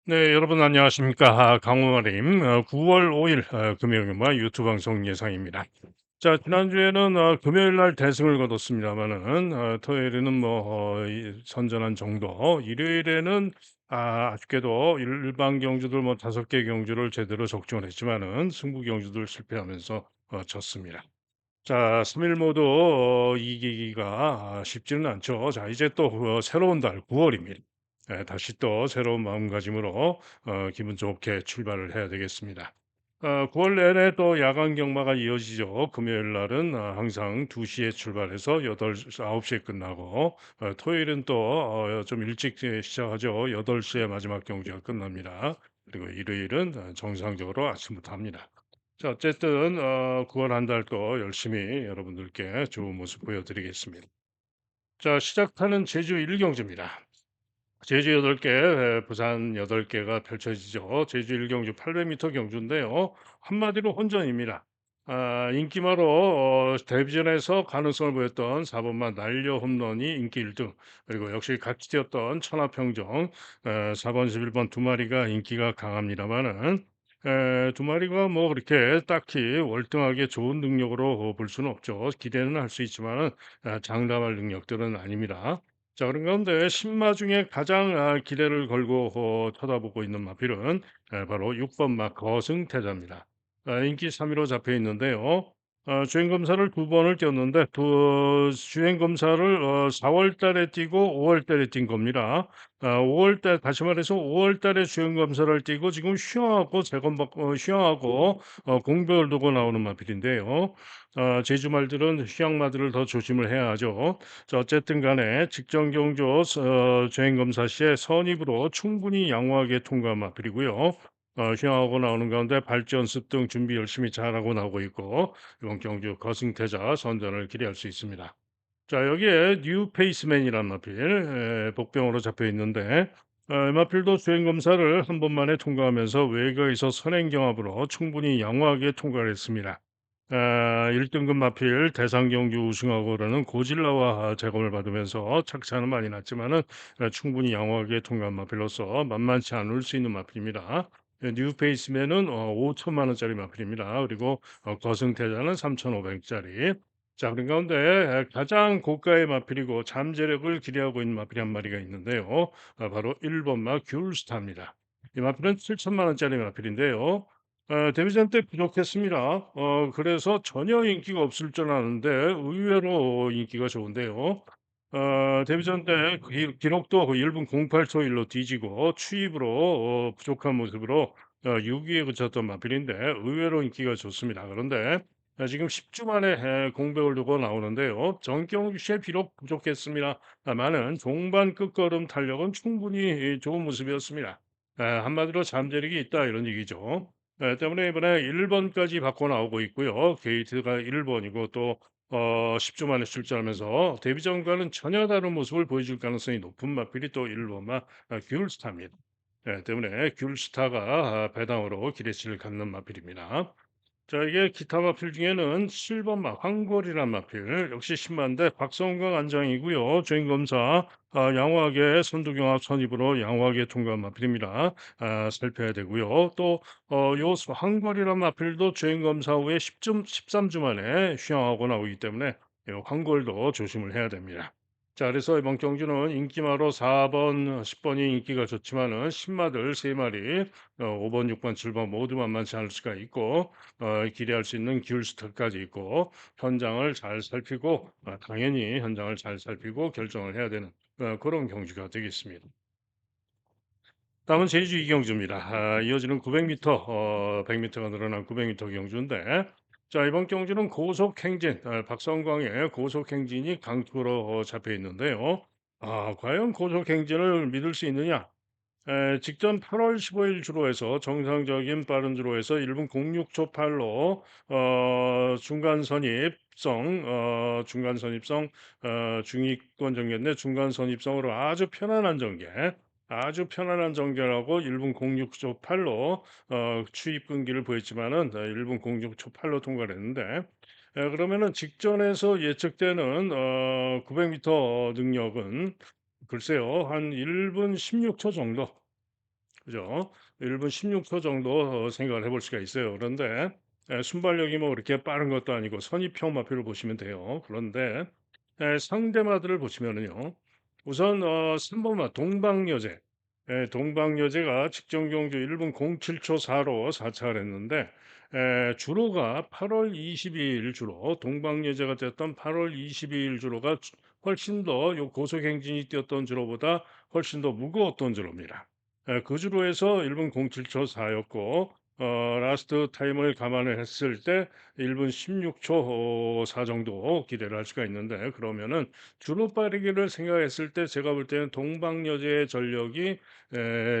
네, 여러분 안녕하십니까? 강호림 9월 5일 금요일과 유튜브 방송 예상입니다. 자, 지난주에는 금요일 날 대승을 거뒀습니다만은 토요일에는 선전한 정도, 일요일에는 아쉽게도 일반 경주들 뭐 5개 경주를 제대로 적중을 했지만은 승부 경주들 실패하면서 졌습니다. 자, 3일 모두 이기기가 쉽지는 않죠. 자, 이제 또 새로운 달 9월입니다. 다시 또 새로운 마음가짐으로 기분 좋게 출발을 해야 되겠습니다. 9월 내내 또 야간 경마가 이어지죠. 금요일 날은 항상 2시에 출발해서 9시에 끝나고 토요일은 또 좀 일찍 시작하죠. 8시에 마지막 경기가 끝납니다. 그리고 일요일은 정상적으로 아침부터 합니다. 자, 어쨌든 9월 한 달 또 열심히 여러분들께 좋은 모습 보여드리겠습니다. 자, 시작하는 제주 1경주입니다. 제주 8개, 부산 8개가 펼쳐지죠. 제주 1경주 800m 경주인데요. 한마디로 혼전입니다. 인기마로 데뷔전에서 가능성을 보였던 4번만 날려 홈런이 인기 1등. 그리고 역시 같이 뛰었던 천하평정 4번, 11번 두 마리가 인기가 강합니다만은 두 마리가 뭐 그렇게 딱히 월등하게 좋은 능력으로 볼 수는 없죠. 기대는 할 수 있지만은 장담할 능력들은 아닙니다. 자, 그런 가운데 신마 중에 가장 기대를 걸고 쳐다보고 있는 마필은 바로 6번 마 거승태자입니다. 인기 3위로 잡혀 있는데요. 주행 검사를 2번을 뛰었는데 주행 검사를 4월 달에 뛰고 5월 달에 뛴 겁니다. 5월 달 다시 말해서 5월 달에 주행 검사를 뛰고 지금 휴양하고 공백을 두고 나오는 마필인데요. 제주 말들은 휴양마들을 더 조심을 해야 하죠. 자, 어쨌든 간에 직전 경주 주행 검사 시에 선입으로 충분히 양호하게 통과한 마필이고요. 휴양하고 나오는 가운데 발전 연습 등 준비 열심히 잘하고 나오고 있고 이번 경주 거승태자 선전을 기대할 수 있습니다. 자, 여기에 뉴 페이스맨이라는 마필 복병으로 잡혀 있는데 이 마필도 주행 검사를 한 번만에 통과하면서 외곽에서 선행 경합으로 충분히 양호하게 통과를 했습니다. 1등급 마필 대상 경주 우승하고는 고질라와 제검을 받으면서 착차는 많이 났지만은 충분히 양호하게 통과한 마필로서 만만치 않을 수 있는 마필입니다. 뉴페이스맨은 5천만 원짜리 마필입니다. 그리고 거승태자는 3,500짜리. 자, 그런 가운데 가장 고가의 마필이고 잠재력을 기대하고 있는 마필이 한 마리가 있는데요. 바로 1번 마 귤스타입니다. 이 마필은 7천만 원짜리 마필인데요. 데뷔전 때 부족했습니다. 그래서 전혀 인기가 없을 줄 알았는데 의외로 인기가 좋은데요. 데뷔전 때 기록도 그 1분 08초 1로 뒤지고 추입으로 부족한 모습으로 6위에 그쳤던 마필인데 의외로 인기가 좋습니다. 그런데 지금 10주 만에 공백을 두고 나오는데요. 정경 시에 비록 부족했습니다. 많은 종반 끝걸음 탄력은 충분히 좋은 모습이었습니다. 한마디로 잠재력이 있다 이런 얘기죠. 때문에 이번에 1번까지 바꿔 나오고 있고요. 게이트가 1번이고 또 10주 만에 출전하면서 데뷔전과는 전혀 다른 모습을 보여줄 가능성이 높은 마필이 또 1번마 귤스타입니다. 때문에 귤스타가 배당으로 기대치를 갖는 마필입니다. 자, 이게 기타 마필 중에는 7번 마 황골이란 마필 역시 10만대 박성광 안장이고요. 주행 검사 양호하게 선두경합 선입으로 양호하게 통과한 마필입니다. 살펴야 되고요. 또 요 황골이란 마필도 주행 검사 후에 13주 만에 휴양하고 나오기 때문에 요 황골도 조심을 해야 됩니다. 자, 그래서 이번 경주는 인기마로 4번, 10번이 인기가 좋지만은 신마들 3마리, 5번, 6번, 7번 모두 만만치 않을 수가 있고 기대할 수 있는 기울스터까지 있고 현장을 잘 살피고 당연히 현장을 잘 살피고 결정을 해야 되는 그런 경주가 되겠습니다. 다음은 제주 이경주입니다. 이어지는 900m, 100m가 늘어난 900m 경주인데 자, 이번 경주는 고속 행진, 박성광의 고속 행진이 강투로 잡혀 있는데요. 과연 고속 행진을 믿을 수 있느냐? 직전 8월 15일 주로에서 정상적인 빠른 주로에서 1분 06초 8로 중간 선입성 중위권 전개인데 중간 선입성으로 아주 편안한 전개라고 1분 06초 8로 추입 끈기를 보였지만은 1분 06초 8로 통과를 했는데 그러면은 직전에서 예측되는 900m 능력은 글쎄요, 한 1분 16초 정도 그죠? 1분 16초 정도 생각을 해볼 수가 있어요. 그런데 순발력이 뭐 그렇게 빠른 것도 아니고 선입형마표를 보시면 돼요. 그런데 상대마들을 보시면은요. 우선 3 번마 동방여제. 동방여제가 직전 경주 1분 07초 4로 사차를 했는데 주로가 8월 22일 주로 동방여제가 뛰었던 8월 22일 주로가 훨씬 더 요 고속행진이 뛰었던 주로보다 훨씬 더 무거웠던 주로입니다. 그 주로에서 1분 07초 4 였고 라스트 타임을 감안을 했을 때 1분 16초 4 정도 기대를 할 수가 있는데 그러면은 주로 빠르기를 생각했을 때 제가 볼 때는 동방여제의 전력이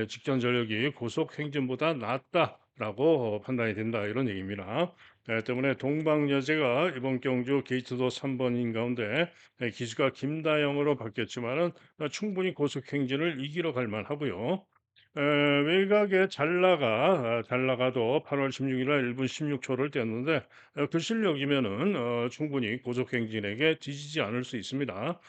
직전 전력이 고속 행진보다 낫다라고 판단이 된다 이런 얘기입니다. 때문에 동방여제가 이번 경주 게이트도 3 번인 가운데 기수가 김다영으로 바뀌었지만은 충분히 고속 행진을 이기러 갈 만하고요. 외곽에 잘나가도 8월 16일날 1분 16 초를 뛰었는데 그 실력이면은 충분히 고속행진에게 뒤지지 않을 수 있습니다.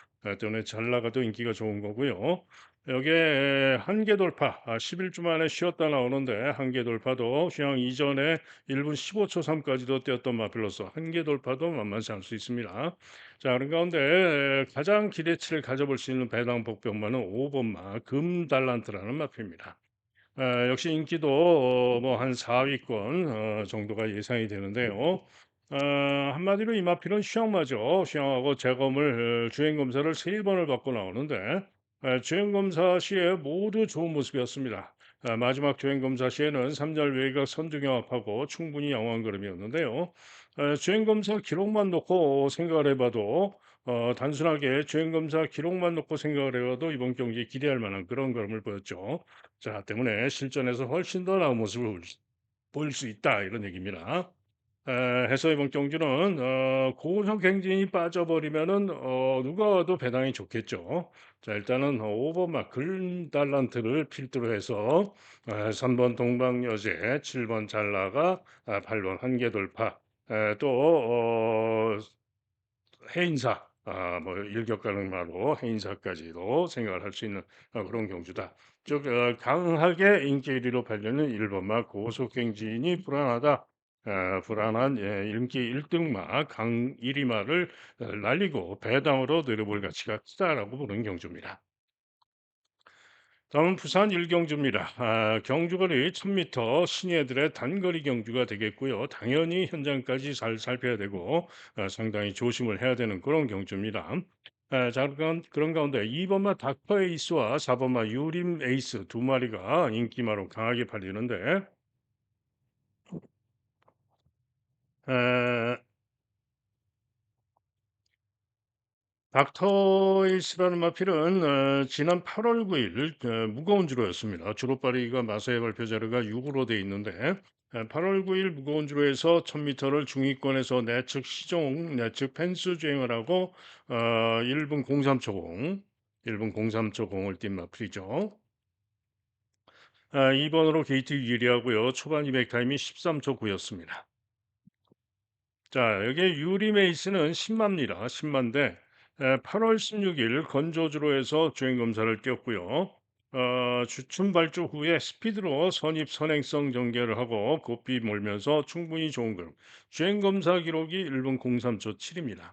때문에 잘나가도 인기가 좋은 거고요. 여기에 한계 돌파 11주 만에 쉬었다 나오는데 한계 돌파도 휴양 이전에 1분 15초 3 까지도 뛰었던 마필로서 한계 돌파도 만만치 않을 수 있습니다. 자 그런 가운데 가장 기대치를 가져볼 수 있는 배당 복병마는 5 번마 금달란트라는 마표입니다. 역시 인기도 뭐 한 4 위권 정도가 예상이 되는데요. 한마디로 이 마필은 휴양마죠. 휴양하고 재검을 주행 검사를 3 번을 받고 나오는데 주행 검사 시에 모두 좋은 모습이었습니다. 마지막 주행 검사 시에는 3절 외곽 선두경합하고 충분히 양호한 걸음이었는데요. 주행 검사 기록만 놓고 생각을 해 봐도 단순하게 주행 검사 기록만 놓고 생각을 해 봐도 이번 경기에 기대할 만한 그런 걸음을 보였죠. 자 때문에 실전에서 훨씬 더 나은 모습을 보일 수 있다 이런 얘기입니다. 해서 이번 경주는 고속 행진이 빠져버리면은 누가 와도 배당이 좋겠죠. 자 일단은 5 번마 글달란트를 필두로 해서 3번 동방여제, 7번 잘나가, 8번 한계돌파, 또 해인사 뭐 일격 가능마로 해인사까지도 생각을 할 수 있는 그런 경주다. 즉 강하게 인기 1 위로 달리는 1 번마 고속행진이 불안하다. 불안한 인기 1 등마 강 1 위마를 날리고 배당으로 내려볼 가치가 크다라고 보는 경주입니다. 다음은 부산 일경주입니다. 경주거리 1000m 신예들의 단거리 경주가 되겠고요. 당연히 현장까지 잘 살펴야 되고 상당히 조심을 해야 되는 그런 경주입니다. 자, 그런 가운데 2번마 닥터 에이스와 4번마 유림 에이스 두 마리가 인기마로 강하게 팔리는데 닥터에이스라는 마필은 지난 8월 9일 무거운 주로였습니다. 주로빠르기가 마사의 발표 자료가 6으로 돼 있는데 8월 9일 무거운 주로에서 1000m를 중위권에서 내측 시종, 내측 펜스 주행을 하고 1분 03초 0, 1분 03초 0을 뛴 마필이죠. 2번으로 게이트 유리하고요. 초반 200 타임이 13초 9였습니다. 자, 여기에 유리 메이스는 10마입니다. 10마인데 8월 16일 건조주로에서 주행 검사를 뛰었고요. 주춤 발주 후에 스피드로 선입 선행성 전개를 하고 고삐 몰면서 충분히 좋은 걸. 주행 검사 기록이 1분 03초 7입니다.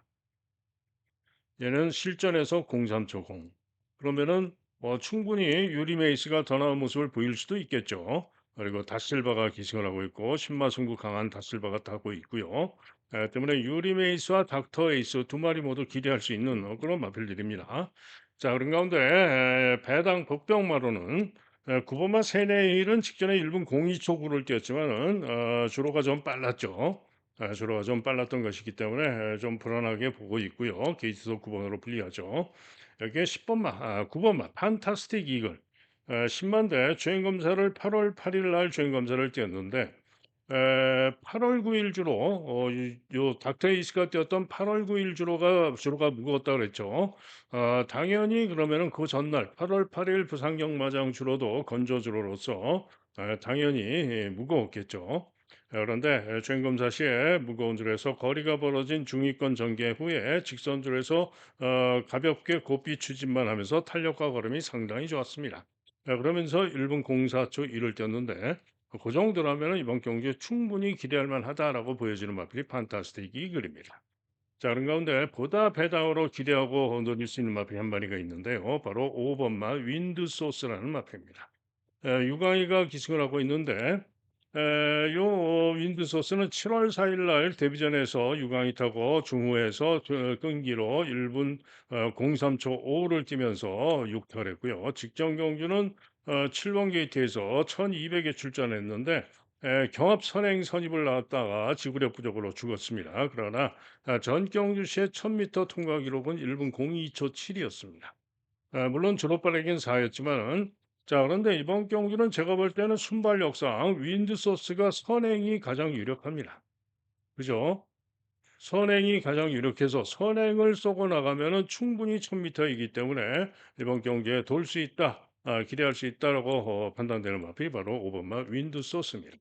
얘는 실전에서 03초 0. 그러면은 충분히 유리 메이스가 더 나은 모습을 보일 수도 있겠죠. 그리고 다실바가 기승을 하고 있고 신마 승부 강한 다실바가 타고 있고요. 때문에 유리 메이스와 닥터 에이스 두 마리 모두 기대할 수 있는 그런 마필들입니다. 자, 그런 가운데 배당 복병마로는 9번마 세네일은 직전에 1분 02초 9를 뛰었지만은 주로가 좀 빨랐죠. 주로가 좀 빨랐던 것이기 때문에 좀 불안하게 보고 있고요. 게이트도 9번으로 불리하죠. 여기에 10번마, 9번마 판타스틱 이글 10만 대 주행 검사를 8월 8일 날 주행 검사를 뛰었는데 8월 9일 주로 요 닥터에이스가 뛰었던 8월 9일 주로가 무거웠다 그랬죠. 당연히 그러면은 그 전날 8월 8일 부산 경마장 주로도 건조 주로로서 당연히 무거웠겠죠. 그런데 주행 검사 시에 무거운 줄에서 거리가 벌어진 중위권 전개 후에 직선 줄에서 가볍게 고삐 추진만 하면서 탄력과 걸음이 상당히 좋았습니다. 그러면서 1분 04초 1을 띄었는데 그 정도라면 이번 경기에 충분히 기대할 만하다라고 보여지는 마필이 판타스틱 이글입니다. 자, 그런 가운데 보다 배당으로 기대하고 노릴 수 있는 마필이 한 마리가 있는데요. 바로 5번마 윈드소스라는 마필입니다. 유강이가 기승을 하고 있는데 요 윈드소스는 7월 4일 날 데뷔전에서 유강이 타고 중후에서 끈기로 1분 03초 5를 뛰면서 6타를 했고요. 직전 경주는 7번 게이트에서 1200에 출전했는데 경합 선행 선입을 나왔다가 지구력 부족으로 죽었습니다. 그러나 전 경주 시의 1000m 통과 기록은 1분 02초 7이었습니다. 물론 졸업발이긴 4였지만은 자, 그런데 이번 경기는 제가 볼 때는 순발 역상 윈드소스가 선행이 가장 유력합니다. 그죠? 선행이 가장 유력해서 선행을 쏘고 나가면은 충분히 1000m이기 때문에 이번 경기에 돌 수 있다. 기대할 수 있다라고 판단되는 마필이 바로 5번마 윈드소스입니다.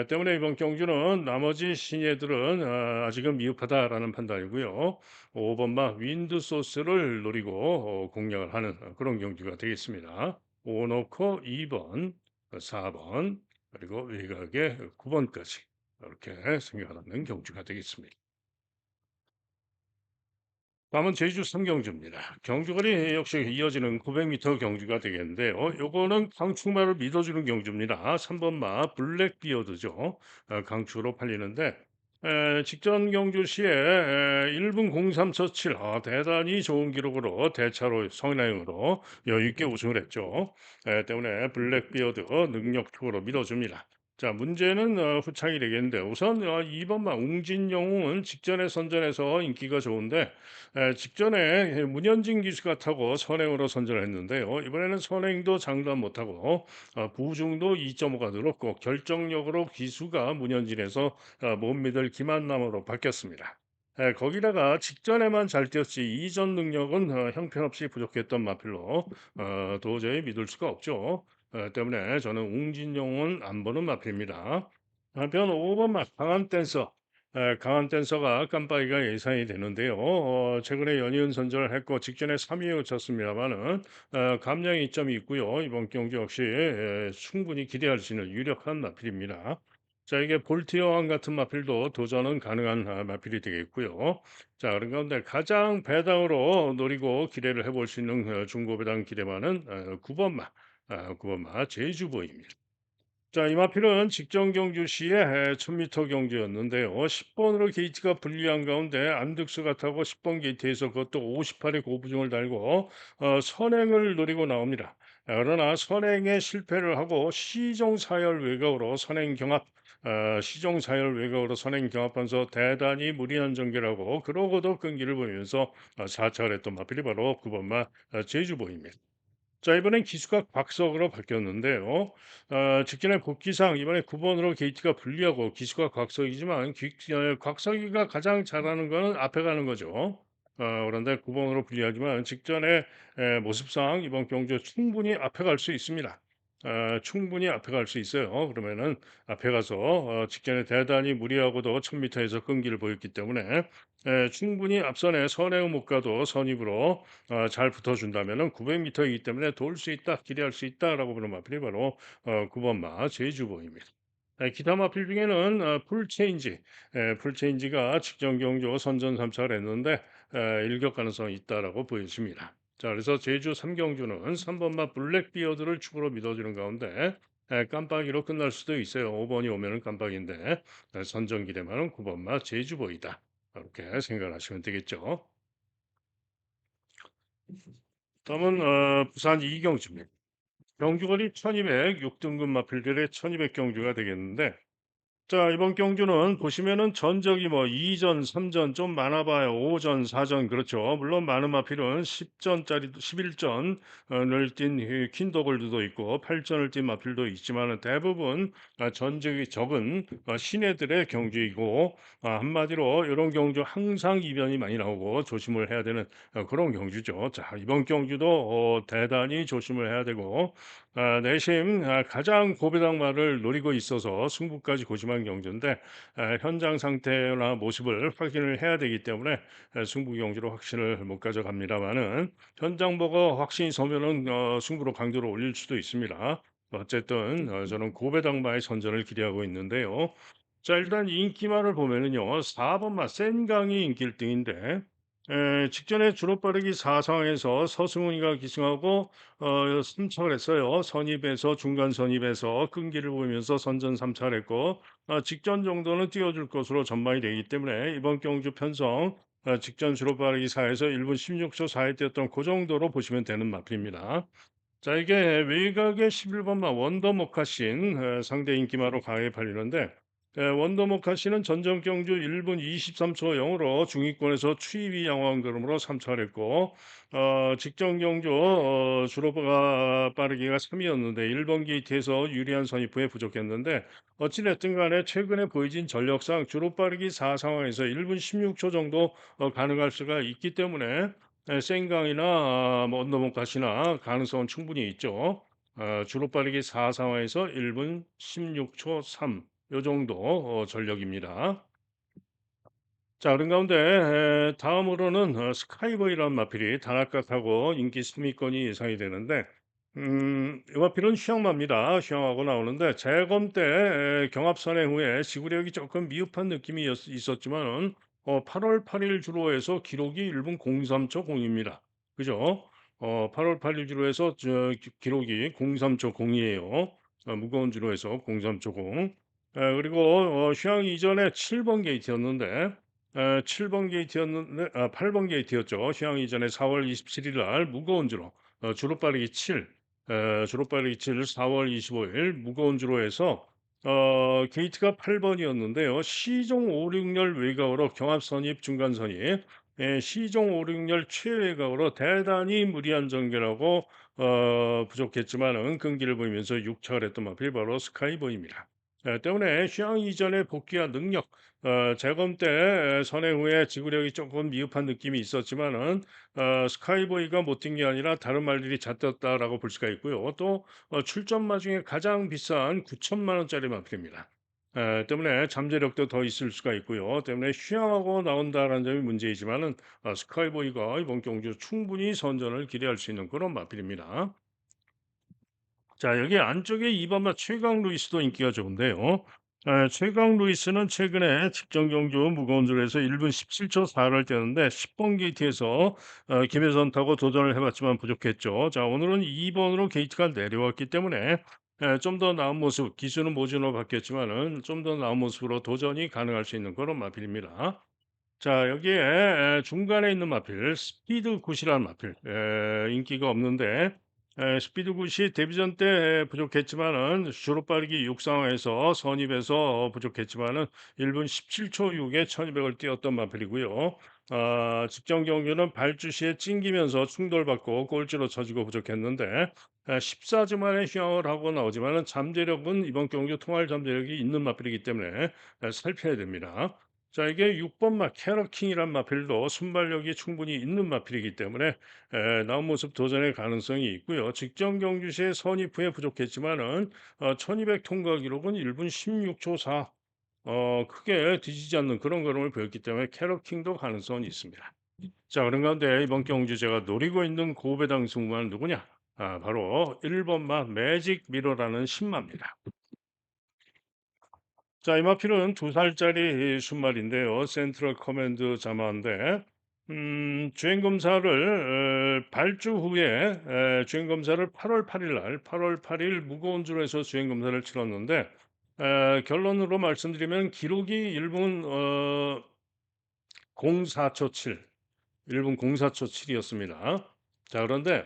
때문에 이번 경주는 나머지 신예들은 아직은 미흡하다라는 판단이고요. 5번마 윈드소스를 노리고 공략을 하는 그런 경주가 되겠습니다. 오너커 2번, 4번, 그리고 외곽의 9번까지 이렇게 생각하는 경주가 되겠습니다. 다음은 제주 삼경주입니다. 경주거리 역시 이어지는 900m 경주가 되겠는데요. 요거는 강축마를 믿어주는 경주입니다. 3번마 블랙비어드죠. 강축으로 팔리는데 직전 경주 시에 1분 03초 7 대단히 좋은 기록으로 대차로 성인행으로 여유 있게 우승을 했죠. 때문에 블랙비어드 능력적으로 믿어줍니다. 자, 문제는 후창이 되겠는데 우선 2번마 웅진영웅은 직전에 선전해서 인기가 좋은데 직전에 문현진 기수가 타고 선행으로 선전을 했는데요. 이번에는 선행도 장담 못하고 부중도 2.5가 늘었고 결정력으로 기수가 문현진에서 못 믿을 기만남으로 바뀌었습니다. 거기다가 직전에만 잘 뛰었지 이전 능력은 형편없이 부족했던 마필로 도저히 믿을 수가 없죠. 때문에 저는 웅진용은 안 보는 마필입니다. 한편 5번 마 강한 댄서 강한 댄서가 깜빡이가 예상이 되는데요. 최근에 연이은 선전을 했고 직전에 3위에 그쳤습니다만은 감량의 이점이 있고요. 이번 경기 역시 충분히 기대할 수 있는 유력한 마필입니다. 자, 이게 볼티어왕 같은 마필도 도전은 가능한 마필이 되겠고요. 자, 그런 가운데 가장 배당으로 노리고 기대를 해볼 수 있는 중고 배당 기대만은 9번마, 9번마 제주보입니다. 자, 이 마필은 직전 경주 시에 1000m 경주였는데요. 10번으로 게이트가 불리한 가운데 안득수가 타고 10번 게이트에서 그것도 58의 고부중을 달고 선행을 노리고 나옵니다. 그러나 선행에 실패를 하고 시종사열 외곽으로 선행 경합 시종사열 외곽으로 선행 경합하면서 대단히 무리한 전개라고 그러고도 끈기를 보이면서 4차를 했던 마필이 바로 9번마 제주보입니다. 자, 이번엔 기수가 곽석으로 바뀌었는데요. 직전에 복귀상 이번에 9번으로 게이트가 불리하고 기수가 곽석이지만 곽석이가 가장 잘하는 거는 앞에 가는 거죠. 그런데 9번으로 불리하지만 직전에 모습상 이번 경주 충분히 앞에 갈 수 있습니다. 충분히 앞에 갈 수 있어요. 그러면은 앞에 가서 직전에 대단히 무리하고도 1000m에서 끈기를 보였기 때문에 충분히 앞선에 선행을 못 가도 선입으로 잘 붙어준다면은 900m이기 때문에 돌 수 있다, 기대할 수 있다라고 보는 마필이 바로 9번 마 제주보입니다. 기타 마필 중에는 풀체인지, 풀체인지가 직전 경주 선전 3차를 했는데 일격 가능성이 있다라고 보여집니다. 자, 그래서 제주 3경주는 3번마 블랙비어드를 축으로 믿어주는 가운데 깜빡이로 끝날 수도 있어요. 5번이 오면은 깜빡인데 선전 기대만은 9번마 제주보이다. 이렇게 생각을 하시면 되겠죠. 다음은 부산 이경주입니다. 경주거리 1200, 6등급 마필들의 1200 경주가 되겠는데 자, 이번 경주는 보시면은 전적이 뭐 2전, 3전 좀 많아 봐요. 5전, 4전 그렇죠. 물론 많은 마필은 10전짜리도 11전을 뛴 킨더골드도 있고 8전을 뛴 마필도 있지만은 대부분 전적이 적은 신예들의 경주이고 한마디로 이런 경주 항상 이변이 많이 나오고 조심을 해야 되는 그런 경주죠. 자, 이번 경주도 대단히 조심을 해야 되고 내심 가장 고배당마를 노리고 있어서 승부까지 고심할 일반 경주인데 현장 상태나 모습을 확인을 해야 되기 때문에 승부 경주로 확신을 못 가져갑니다마는 현장 보고 확신이 서면은 승부로 강도를 올릴 수도 있습니다. 어쨌든 저는 고배당마의 선전을 기대하고 있는데요. 자, 일단 인기만을 보면은요. 4번마 센강이 인기 1등인데 직전에 주로 빠르기 4 상황에서 서승훈이가 기승하고 승차를 했어요. 선입에서 중간 선입에서 끈기를 보이면서 선전 3차를 했고 직전 정도는 띄워줄 것으로 전망이 되기 때문에 이번 경주 편성 직전 주로 빠르기 4에서 1분 16초 4에 뛰었던 그 정도로 보시면 되는 마필입니다. 자, 이게 외곽의 11번마 원더 모카신 상대 인기마로 강하게 팔리는데 원더 모카신은 전전 경주 1분 23초 0으로 중위권에서 추이위 양호한 걸음으로 3차를 했고 직전 경주 주로가 빠르기가 3위였는데 1번 게이트에서 유리한 선입부에 부족했는데 어찌됐든 간에 최근에 보여진 전력상 주로 빠르기 4 상황에서 1분 16초 정도 가능할 수가 있기 때문에 생강이나 뭐 언더몽카시나 가능성은 충분히 있죠. 주로 빠르기 4 상황에서 1분 16초 3 요 정도 전력입니다. 자, 그런 가운데 다음으로는 스카이보이라는 마필이 다나카타고 인기 3위권이 예상이 되는데 이 마필은 휴양마입니다. 휴양하고 나오는데 재검 때 경합 선행 후에 지구력이 조금 미흡한 느낌이 있었지만은 8월 8일 주로해서 기록이 1분 03초 0입니다. 그죠? 8월 8일 주로해서 기록이 03초 0이에요. 무거운 주로해서 03초 0. 그리고 휴양 이전에 7번 게이트였는데 7번 게이트였는데 8번 게이트였죠. 휴양 이전에 4월 27일 날 무거운 주로 주로 빠르기 7 주로 빠르기 7 4월 25일 무거운 주로 해서 게이트가 8번이었는데요. 시종 5, 6열 외곽으로 경합 선입 중간 선입 시종 5, 6열 최외곽으로 대단히 무리한 전개라고 부족했지만은 끈기를 보이면서 6차를 했던 마필 바로 스카이보입니다. 때문에 휴양 이전의 복귀와 능력 재검 때 선행 후에 지구력이 조금 미흡한 느낌이 있었지만은 스카이보이가 못 뛴 게 아니라 다른 말들이 잣떴다라고 볼 수가 있고요. 또 출전마 중에 가장 비싼 9천만 원짜리 마필입니다. 때문에 잠재력도 더 있을 수가 있고요. 때문에 휴양하고 나온다라는 점이 문제이지만은 스카이보이가 이번 경주 충분히 선전을 기대할 수 있는 그런 마필입니다. 자, 여기 안쪽에 이번마 최강 루이스도 인기가 좋은데요. 최강 루이스는 최근에 직전 경주 무거운 줄에서 1분 17초 4를 뛰었는데 10번 게이트에서 김혜선 타고 도전을 해봤지만 부족했죠. 자, 오늘은 2번으로 게이트가 내려왔기 때문에 좀 더 나은 모습, 기수는 모준으로 바뀌었지만은 좀 더 나은 모습으로 도전이 가능할 수 있는 그런 마필입니다. 자, 여기에 중간에 있는 마필 스피드 굿이라는 마필 인기가 없는데 스피드 굿이 데뷔전 때 부족했지만은 주로 빠르기 6 상황에서 선입에서 부족했지만은 1분 17초 6에 1200을 뛰었던 마필이고요. 직전 경기는 발주시에 찡기면서 충돌받고 꼴찌로 쳐지고 부족했는데 14주 만에 휴양을 하고 나오지만은 잠재력은 이번 경기 통할 잠재력이 있는 마필이기 때문에 살펴야 됩니다. 자, 이게 6번 마 캐러킹이란 마필도 순발력이 충분히 있는 마필이기 때문에 나온 모습 도전의 가능성이 있고요. 직전 경주 시에 선입 후에 부족했지만은 1200 통과 기록은 1분 16초 4 크게 뒤지지 않는 그런 걸음을 보였기 때문에 캐러킹도 가능성은 있습니다. 자, 그런 가운데 이번 경주 제가 노리고 있는 고배당 승부는 누구냐? 바로 1번마 매직 미러라는 신마입니다. 자, 이마필은 2살짜리 순말인데요. 센트럴 커맨드 자마인데 주행 검사를 발주 후에 주행 검사를 8월 8일 날 8월 8일 무거운 주로 해서 주행 검사를 치렀는데 결론으로 말씀드리면 기록이 1분 04초 7 1분 04초 7이었습니다. 자, 그런데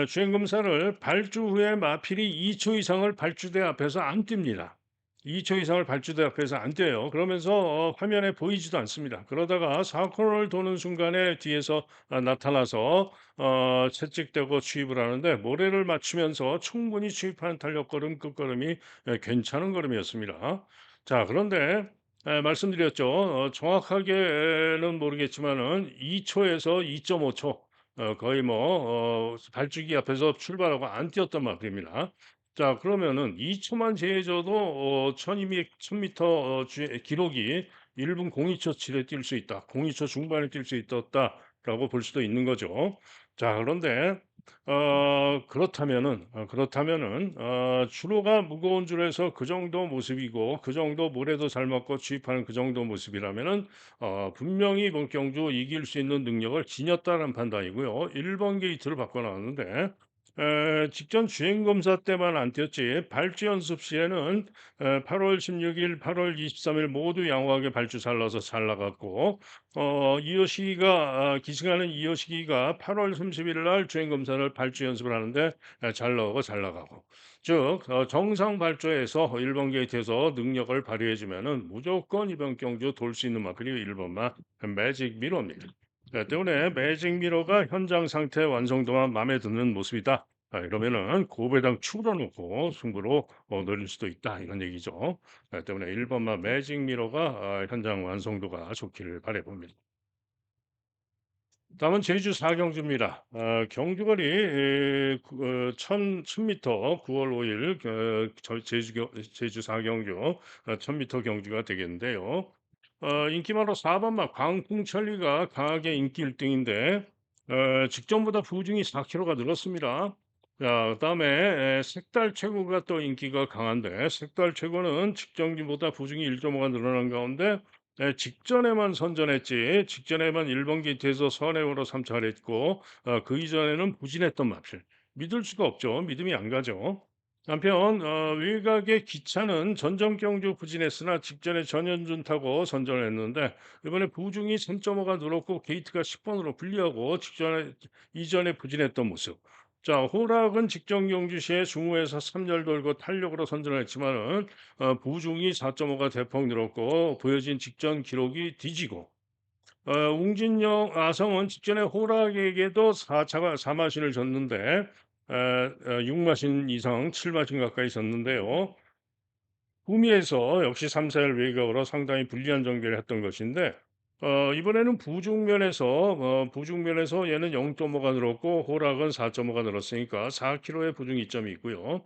주행 검사를 발주 후에 마필이 2초 이상을 발주대 앞에서 안 뜁니다. 2초 이상을 발주대 앞에서 안 뛰어요. 그러면서 화면에 보이지도 않습니다. 그러다가 4코너를 도는 순간에 뒤에서 나타나서 채찍대고 추입을 하는데 모래를 맞추면서 충분히 추입하는 탄력 걸음 끝걸음이 괜찮은 걸음이었습니다. 자, 그런데 말씀드렸죠. 정확하게는 모르겠지만은 2초에서 2.5초 거의 뭐 발주기 앞에서 출발하고 안 뛰었단 말입니다. 자 그러면은 2 초만 재해줘도 1,200 미터 주행 기록이 1분 02초 칠에 뛸 수 있다. 02초 중반에 뛸 수 있었다라고 볼 수도 있는 거죠. 자 그런데 그렇다면은 주로가 무거운 줄에서 그 정도 모습이고 그 정도 모래도 잘 맞고 주입하는 그 정도 모습이라면은 분명히 이번 경주 이길 수 있는 능력을 지녔다는 판단이고요. 1번 게이트를 바꿔 나왔는데 직전 주행 검사 때만 안 뛰었지 발주 연습 시에는 8월 16일, 8월 23일 모두 양호하게 발주 잘 나서 잘 나갔고 기승하는 이효식이가 8월 30일 날 주행 검사를 발주 연습을 하는데 잘 나오고 잘 나가고 즉 정상 발주에서 1번 게이트에서 능력을 발휘해 주면은 무조건 이번 경주 돌 수 있는 마 그리고 1번만 매직 미러입니다. 때문에 매직 미러가 현장 상태 완성도만 마음에 드는 모습이다. 이러면은 고배당 추가 놓고 승부로 노릴 수도 있다 이런 얘기죠. 때문에 1 번만 매직 미러가 현장 완성도가 좋기를 바라 봅니다. 다음은 제주 사경주입니다. 경주거리 천 미터 9월 5일 제주 사경주 1000m 경주가 되겠는데요. 인기마로 4 번마 광풍천리가 강하게 인기 1 등인데 직전보다 부중이 4kg가 늘었습니다. 자 그다음에 색달 최고가 또 인기가 강한데 색달 최고는 직전보다 부중이 1.5가 늘어난 가운데 직전에만 선전했지 직전에만 1번 게이트에서 선행으로 삼차했고 그 이전에는 부진했던 마필. 믿을 수가 없죠. 믿음이 안 가죠. 한편 외곽의 기차는 전정 경주 부진했으나 직전에 전현준 타고 선전을 했는데 이번에 부중이 3.5가 늘었고 게이트가 10번으로 불리하고 이전에 부진했던 모습. 자 호락은 직전 경주 시에 중후에서 3열 돌고 탄력으로 선전을 했지만은 부중이 4.5가 대폭 늘었고 보여진 직전 기록이 뒤지고 웅진영 아성은 직전에 호락에게도 4마신을 줬는데 6마신 이상 7마신 가까이 줬는데요. 구미에서 역시 3사일 외곽으로 상당히 불리한 전개를 했던 것인데 이번에는 부중면에서 얘는 0.5가 늘었고 호락은 4.5가 늘었으니까 4kg의 부중 이점이 있고요.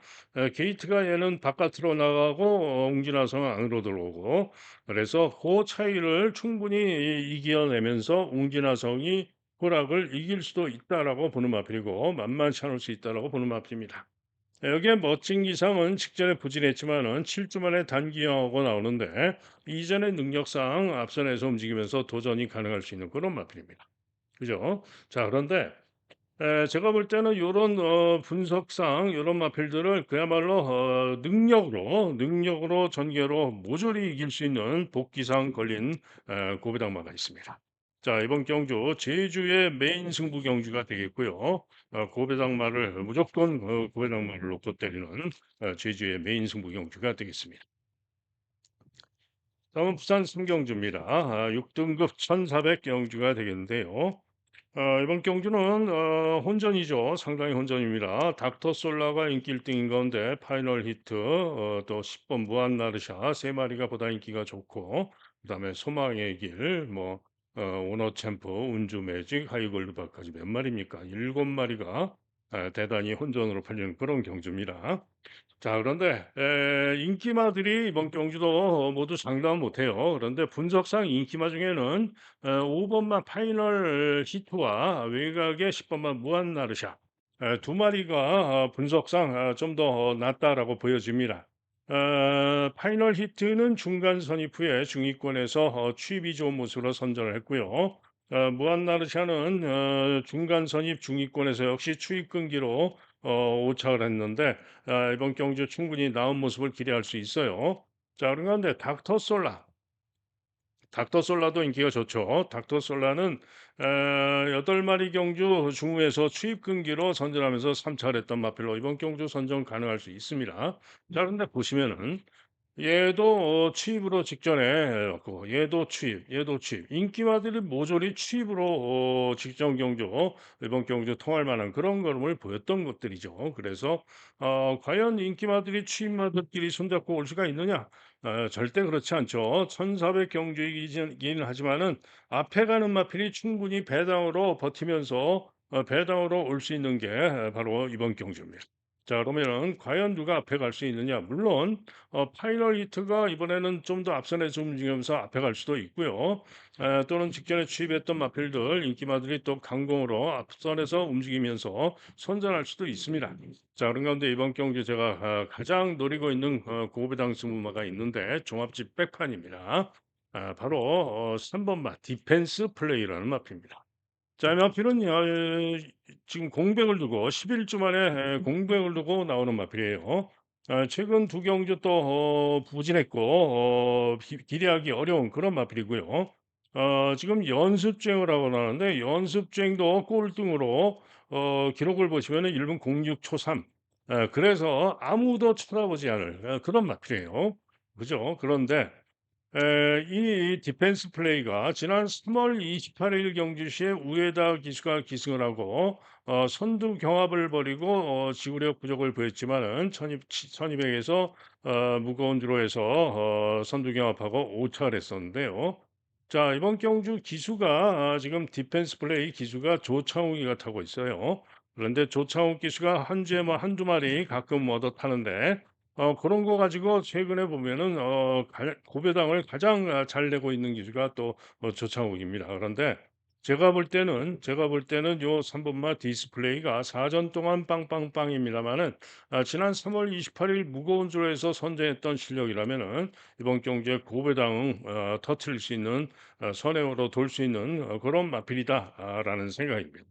게이트가 얘는 바깥으로 나가고 웅진화성은 안으로 들어오고 그래서 그 차이를 충분히 이겨내면서 웅진화성이 호락을 이길 수도 있다라고 보는 마필이고 만만치 않을 수 있다라고 보는 마필입니다. 여기에 멋진 기상은 직전에 부진했지만은 7주 만에 단기 영하고 나오는데 이전의 능력상 앞선에서 움직이면서 도전이 가능할 수 있는 그런 마필입니다. 그죠? 자, 그런데 제가 볼 때는 요런 분석상 요런 마필들을 그야말로 능력으로 전개로 모조리 이길 수 있는 복기상 걸린 고배당마가 있습니다. 자 이번 경주 제주의 메인 승부 경주가 되겠고요. 고배당마를 무조건 고배당마를 놓고 때리는 제주의 메인 승부 경주가 되겠습니다. 다음은 부산 삼경주입니다. 6등급 1,400 경주가 되겠는데요. 이번 경주는 혼전이죠. 상당히 혼전입니다. 닥터 솔라가 인기 1등인 가운데 파이널 히트 또 10번 무한 나르샤 세 마리가 보다 인기가 좋고 그다음에 소망의 길 뭐 오너 챔프 운주 매직 하이골드바까지 몇 마리입니까? 7마리가 대단히 혼전으로 팔리는 그런 경주입니다. 자 그런데 인기마들이 이번 경주도 모두 장담 못해요. 그런데 분석상 인기마 중에는 5 번마 파이널 히트와 외곽의 10 번마 무한 나르샤 두 마리가 분석상 좀 더 낫다라고 보여집니다. 파이널 히트는 중간 선입 후에 중위권에서 추입이 좋은 모습으로 선전을 했고요. 무한 나르샤는 중간 선입 중위권에서 역시 추입 끈기로 오착을 했는데 이번 경주 충분히 나은 모습을 기대할 수 있어요. 자, 그런데 닥터솔라도 인기가 좋죠. 닥터솔라는 8마리 경주 중후에서 추입 근기로 선전하면서 3차를 했던 마필로 이번 경주 선전 가능할 수 있습니다. 자, 그런데 보시면은 얘도 취입으로 직전에 해 갖고 얘도 취입. 인기마들이 모조리 취입으로 직전 경주 이번 경주 통할 만한 그런 걸음을 보였던 것들이죠. 그래서 과연 인기마들이 취입마들끼리 손잡고 올 수가 있느냐? 절대 그렇지 않죠. 1,400 경주이긴 하지만은 앞에 가는 마필이 충분히 배당으로 버티면서 배당으로 올 수 있는 게 바로 이번 경주입니다. 자, 그러면은 과연 누가 앞에 갈 수 있느냐? 물론 파이널 히트가 이번에는 좀 더 앞선에서 움직이면서 앞에 갈 수도 있고요. 또는 직전에 취입했던 마필들, 인기마들이 또 강공으로 앞선에서 움직이면서 선전할 수도 있습니다. 자, 그런 가운데 이번 경기 제가 가장 노리고 있는 고배당 승부마가 있는데 종합집 백판입니다. 바로 3번 마 디펜스 플레이라는 마필입니다. 자, 마필은 지금 공백을 두고 11주 만에 공백을 두고 나오는 마필이에요. 최근 두 경주 또 부진했고 기대하기 어려운 그런 마필이고요. 지금 연습 주행을 하고 나는데 연습 주행도 꼴등으로 기록을 보시면은 1분 06 초 3. 그래서 아무도 쳐다보지 않을 그런 마필이에요. 그죠? 그런데 이 디펜스 플레이가 지난 3월 28일 경기 시에 우에다 기수가 기승을 하고 선두 경합을 벌이고 지구력 부족을 보였지만은 천이백에서 무거운 드로에서 선두 경합하고 오차를 했었는데요. 자, 이번 경주 기수가 지금 디펜스 플레이 기수가 조창욱이가 타고 있어요. 그런데 조창욱 기수가 한 주에 뭐 한두 마리 가끔 얻어 타는데 그런 거 가지고 최근에 보면은 고배당을 가장 잘 내고 있는 기수가 또 조창욱입니다. 그런데 제가 볼 때는 요 3 번마 디스플레이가 사전 동안 빵빵빵입니다마는 지난 3월 28일 무거운 조에서 선제했던 실력이라면은 이번 경기에 고배당을 터트릴 수 있는 선행으로 돌 수 있는 그런 마필이다라는 생각입니다.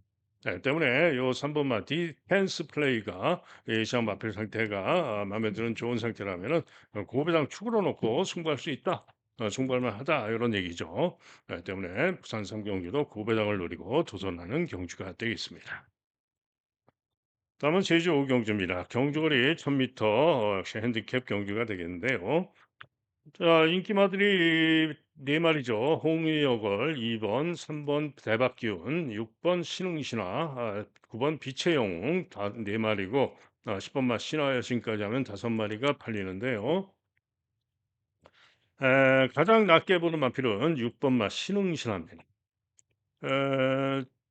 때문에 요 3 번마 디펜스 플레이가 시장 마필 상태가 마음에 드는 좋은 상태라면은 고배당 축으로 놓고 승부할 수 있다. 승부할 만하다. 이런 얘기죠. 때문에 부산 3경기도 고배당을 노리고 도전하는 경주가 되겠습니다. 다음은 제주 5경주입니다. 경주거리 1000m 핸디캡 경주가 되겠는데요. 자, 인기마들이 네 마리죠. 홍의역을 2번, 3번 대박기운, 6번 신흥신화, 9번 빛의 영웅 다 네 마리고 10번마 신화여신까지 하면 다섯 마리가 팔리는데요. 가장 낮게 보는 마필은 6번마 신흥신화입니다. 에,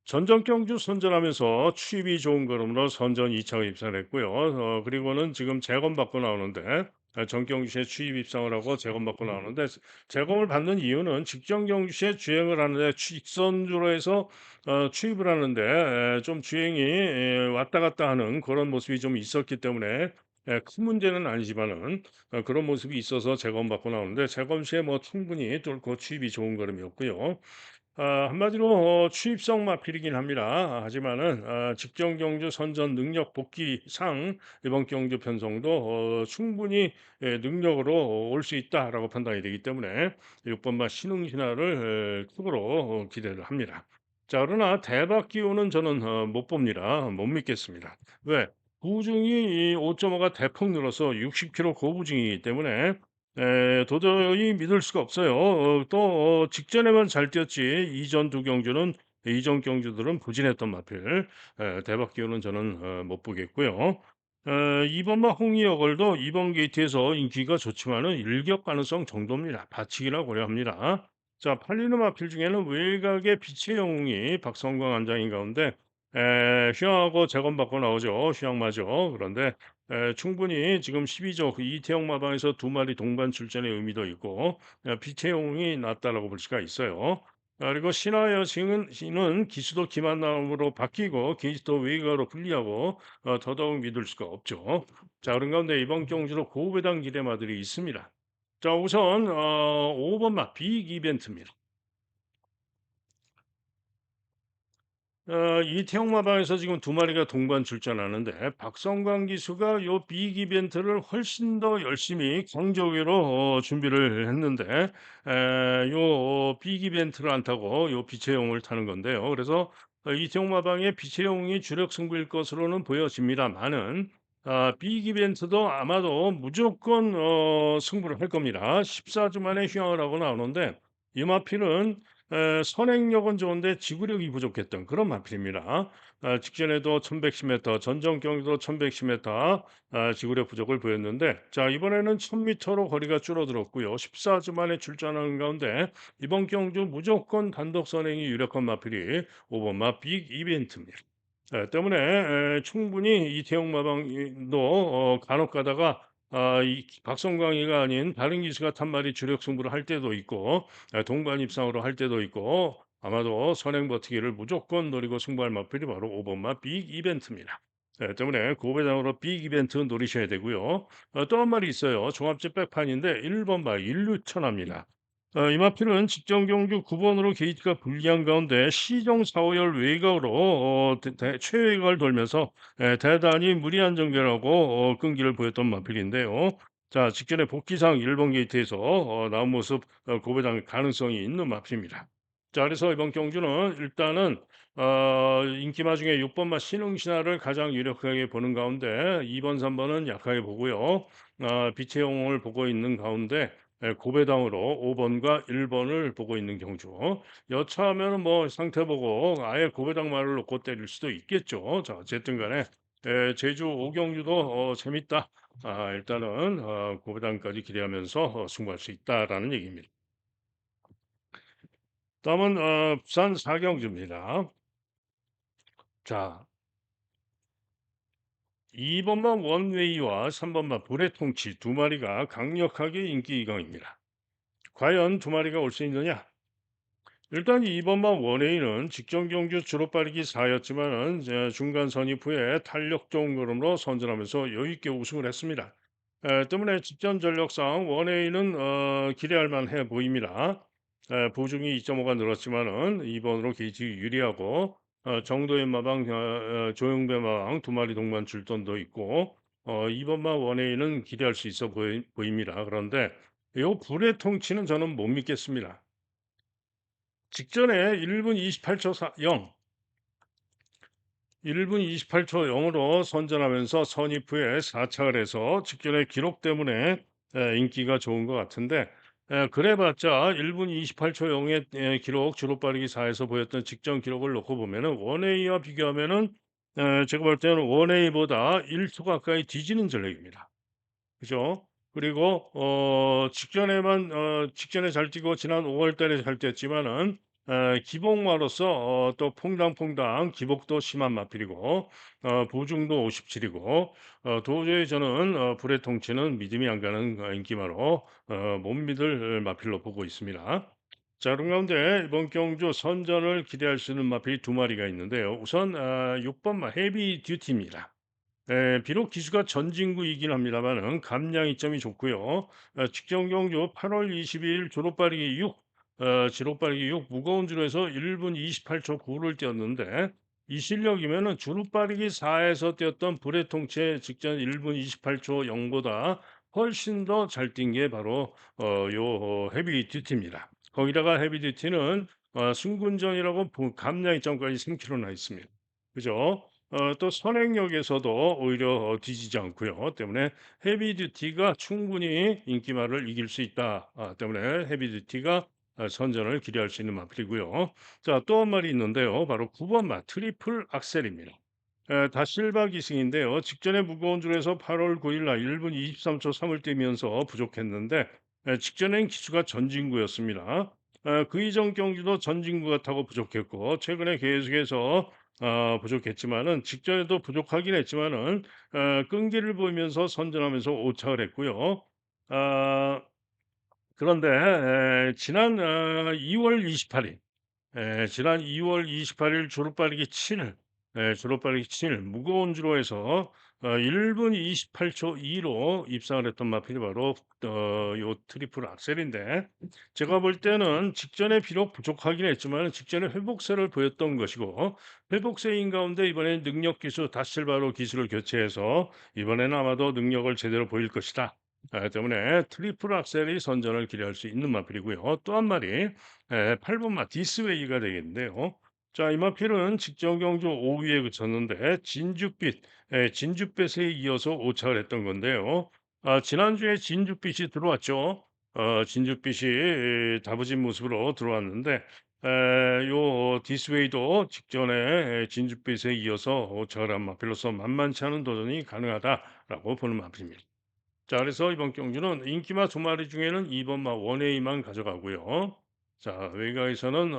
전전 경주 선전하면서 취입이 좋은 걸음으로 선전 2차가 입상을 했고요. 그리고는 지금 재검받고 나오는데 전 경주시에 취입 입상을 하고 재검받고 나오는데 재검을 받는 이유는 직전 경주시에 주행을 하는데 직선주로 해서 취입을 하는데 좀 주행이 왔다 갔다 하는 그런 모습이 좀 있었기 때문에 큰 문제는 아니지만은 그런 모습이 있어서 재검받고 나오는데 재검 시에 뭐 충분히 뚫고 취입이 좋은 걸음이었고요. 한마디로 취입성 마필이긴 합니다. 하지만은 직전 경주 선전 능력 복귀상 이번 경주 편성도 충분히 능력으로 올 수 있다라고 판단이 되기 때문에 6번마 신흥신화를 축으로 기대를 합니다. 자, 그러나 대박 기호는 저는 못 봅니다. 못 믿겠습니다. 왜? 부중이 5.5가 대폭 늘어서 60kg 고부중이기 때문에 도저히 믿을 수가 없어요. 또 직전에만 잘 뛰었지 이전 두 경주는 이전 경주들은 부진했던 마필. 대박 기호는 저는 못 보겠고요. 2번마 홍이어걸도 이번 게이트에서 인기가 좋지만은 일격 가능성 정도입니다. 받치기라 고려합니다. 자, 팔리는 마필 중에는 외곽의 빛의 영웅이 박성광 안장인 가운데 휴양하고 재검받고 나오죠. 휴양마죠. 그런데 충분히 지금 12조 그 이태영 마방에서 두 마리 동반 출전의 의미도 있고 빛의 영웅이 낫다라고 볼 수가 있어요. 그리고 신화 여신은 기수도 기만남으로 바뀌고 게이트도 외곽으로 분리하고 더더욱 믿을 수가 없죠. 자, 그런 가운데 이번 경주로 고배당 기대마들이 있습니다. 자, 우선 5번마 빅 이벤트입니다. 이태영 마방에서 지금 두 마리가 동반 출전하는데 박성광 기수가 요 빅 이벤트를 훨씬 더 열심히 강조기로 준비를 했는데 요 빅 이벤트를 안 타고 요 빛의 영웅을 타는 건데요. 그래서 이태영 마방의 빛의 영웅이 주력 승부일 것으로는 보여집니다만은 빅 이벤트도 아마도 무조건 승부를 할 겁니다. 14주 만에 휴양을 하고 나오는데 이 마필은 선행력은 좋은데 지구력이 부족했던 그런 마필입니다. 직전에도 1110m, 전전 경기도 1110m 지구력 부족을 보였는데 자, 이번에는 1000m로 거리가 줄어들었고요. 14주 만에 출전하는 가운데 이번 경주 무조건 단독 선행이 유력한 마필이 5번마 빅 이벤트입니다. 때문에 충분히 이태용 마방도 간혹 가다가 이 박성광이가 아닌 다른 기수가 탄 말이 주력 승부를 할 때도 있고 동반 입상으로 할 때도 있고 아마도 선행 버티기를 무조건 노리고 승부할 마필이 바로 5번 마 빅 이벤트입니다. 때문에 고배당으로 빅 이벤트 노리셔야 되고요. 또 한 말이 있어요. 종합제 백판인데 1번 마 일류천합니다. 이 마필은 직전 경주 9 번으로 게이트가 불리한 가운데 시종 4-5열 외곽으로 최외곽을 돌면서 대단히 무리한 전개라고 끈기를 보였던 마필인데요. 자, 직전에 복귀상 1번 게이트에서 나온 모습 고배당 가능성이 있는 마필입니다. 자, 그래서 이번 경주는 일단은 인기마 중에 6번 마 신흥신화를 가장 유력하게 보는 가운데 2번, 3 번은 약하게 보고요. 빛의 영웅을 보고 있는 가운데 고배당으로 5 번과 1 번을 보고 있는 경주. 여차하면은 뭐 상태 보고 아예 고배당 말을 놓고 때릴 수도 있겠죠. 자, 어쨌든 간에 제주 5 경주도 재밌다. 일단은 고배당까지 기대하면서 승부할 수 있다라는 얘기입니다. 다음은 부산 4 경주입니다. 자, 2 번만 원웨이와 3 번만 불의 통치 두 마리가 강력하게 인기 이강입니다. 과연 두 마리가 올 수 있느냐? 일단 2번만 원웨이는 직전 경주 주로 빠르기 4였지만은 중간 선입 후에 탄력 좋은 걸음으로 선전하면서 여유 있게 우승을 했습니다. 때문에 직전 전력상 원웨이는 기대할 만해 보입니다. 보중이 2.5가 늘었지만은 2번으로 게이지 유리하고 정도의 마방 조용배 마방 두 마리 동반 줄돈도 있고 2번만 원웨이는 기대할 수 있어 보입니다. 그런데 요 불의 통치는 저는 못 믿겠습니다. 직전에 1분 28초 0, 1분 28초 0으로 선전하면서 선입 후에 4착을 해서 직전에 기록 때문에 인기가 좋은 것 같은데 그래봤자 1분 28초 0의 기록 주로 빠르기 4에서 보였던 직전 기록을 놓고 보면은 원웨이와 비교하면은 제가 볼 때는 원웨이보다 1초 가까이 뒤지는 전력입니다. 그죠? 그리고 직전에만 직전에 잘 뛰고 지난 5월 달에 잘 뛰었지만은 기복마로서 또 퐁당퐁당 기복도 심한 마필이고 보중도 57 이고 도저히 저는 불의 통치는 믿음이 안 가는 인기마로 못 믿을 마필로 보고 있습니다. 자, 그런 가운데 이번 경주 선전을 기대할 수 있는 마필이 두 마리가 있는데요. 우선 6번 마 헤비 듀티입니다. 비록 기수가 전진구이긴 합니다만은 감량 이점이 좋고요. 직전 경주 8월 22일 졸업발이 6, 지록발이 6 무거운 줄에서 1분 28초 9를 뛰었는데 이 실력이면은 주루빠르기 4에서 뛰었던 불의 통치 직전 1분 28초 0보다 훨씬 더 잘 뛴 게 바로 헤비 듀티입니다. 거기다가 헤비 듀티는 승군전이라고 감량 이점까지 3km나 있습니다. 그죠? 또 선행력에서도 오히려 뒤지지 않고요. 때문에 헤비 듀티가 충분히 인기말을 이길 수 있다. 때문에 헤비 듀티가 선전을 기대할 수 있는 마필이고요. 자, 또 한 말이 있는데요. 바로 9번 마 트리플 악셀입니다. 다실바 기승인데요. 직전에 무거운 줄에서 8월 9일 날 1분 23초 3을 뛰면서 부족했는데 직전엔 기수가 전진구였습니다. 그 이전 경주도 전진구 같다고 부족했고 최근에 계속해서 부족했지만은 직전에도 부족하긴 했지만은 끈기를 보이면서 선전하면서 오착을 했고요. 아, 그런데 지난 2월 28일 지난 2월 28일 주루빠르기 7, 주루빠르기 7 무거운 주로에서 1분 28초 2로 입상을 했던 마필이 바로 요 트리플 악셀인데 제가 볼 때는 직전에 비록 부족하긴 했지만 직전에 회복세를 보였던 것이고 회복세인 가운데 이번에 능력 기수 다실바로 기술을 교체해서 이번에는 아마도 능력을 제대로 보일 것이다. 때문에 트리플 악셀이 선전을 기대할 수 있는 마필이고요. 또 한 마리 8번 마 디스웨이가 되겠는데요. 자, 이 마필은 직전 경주 5위에 그쳤는데 진주빛, 진주빛에 이어서 오착을 했던 건데요. 지난주에 진주빛이 들어왔죠. 진주빛이 다부진 모습으로 들어왔는데 요 디스웨이도 직전에 진주빛에 이어서 오착을 한 마필로서 만만치 않은 도전이 가능하다라고 보는 마필입니다. 자, 그래서 이번 경주는 인기마 두 마리 중에는 2번 마 원웨이만 가져가고요. 자, 외곽에서는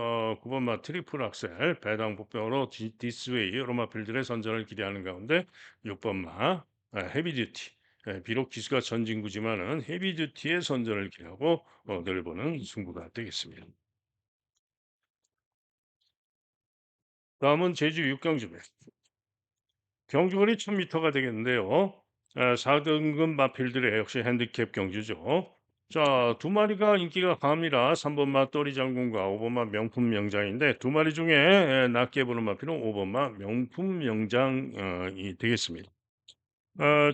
9번 마 트리플 악셀, 배당 복병으로 디스웨이 여러 마필들의 선전을 기대하는 가운데 6번 마 헤비 듀티. 비록 기수가 전진구지만은 헤비 듀티의 선전을 기대하고 늘보는 승부가 되겠습니다. 다음은 제주 육경주입니다. 경주거리 1000m가 되겠는데요. 4등급 마필들의 역시 핸디캡 경주죠. 자, 두 마리가 인기가 강합니다. 3번 마 또리 장군과 5번 마 명품 명장인데 두 마리 중에 낮게 보는 마필은 5번 마 명품 명장이 되겠습니다.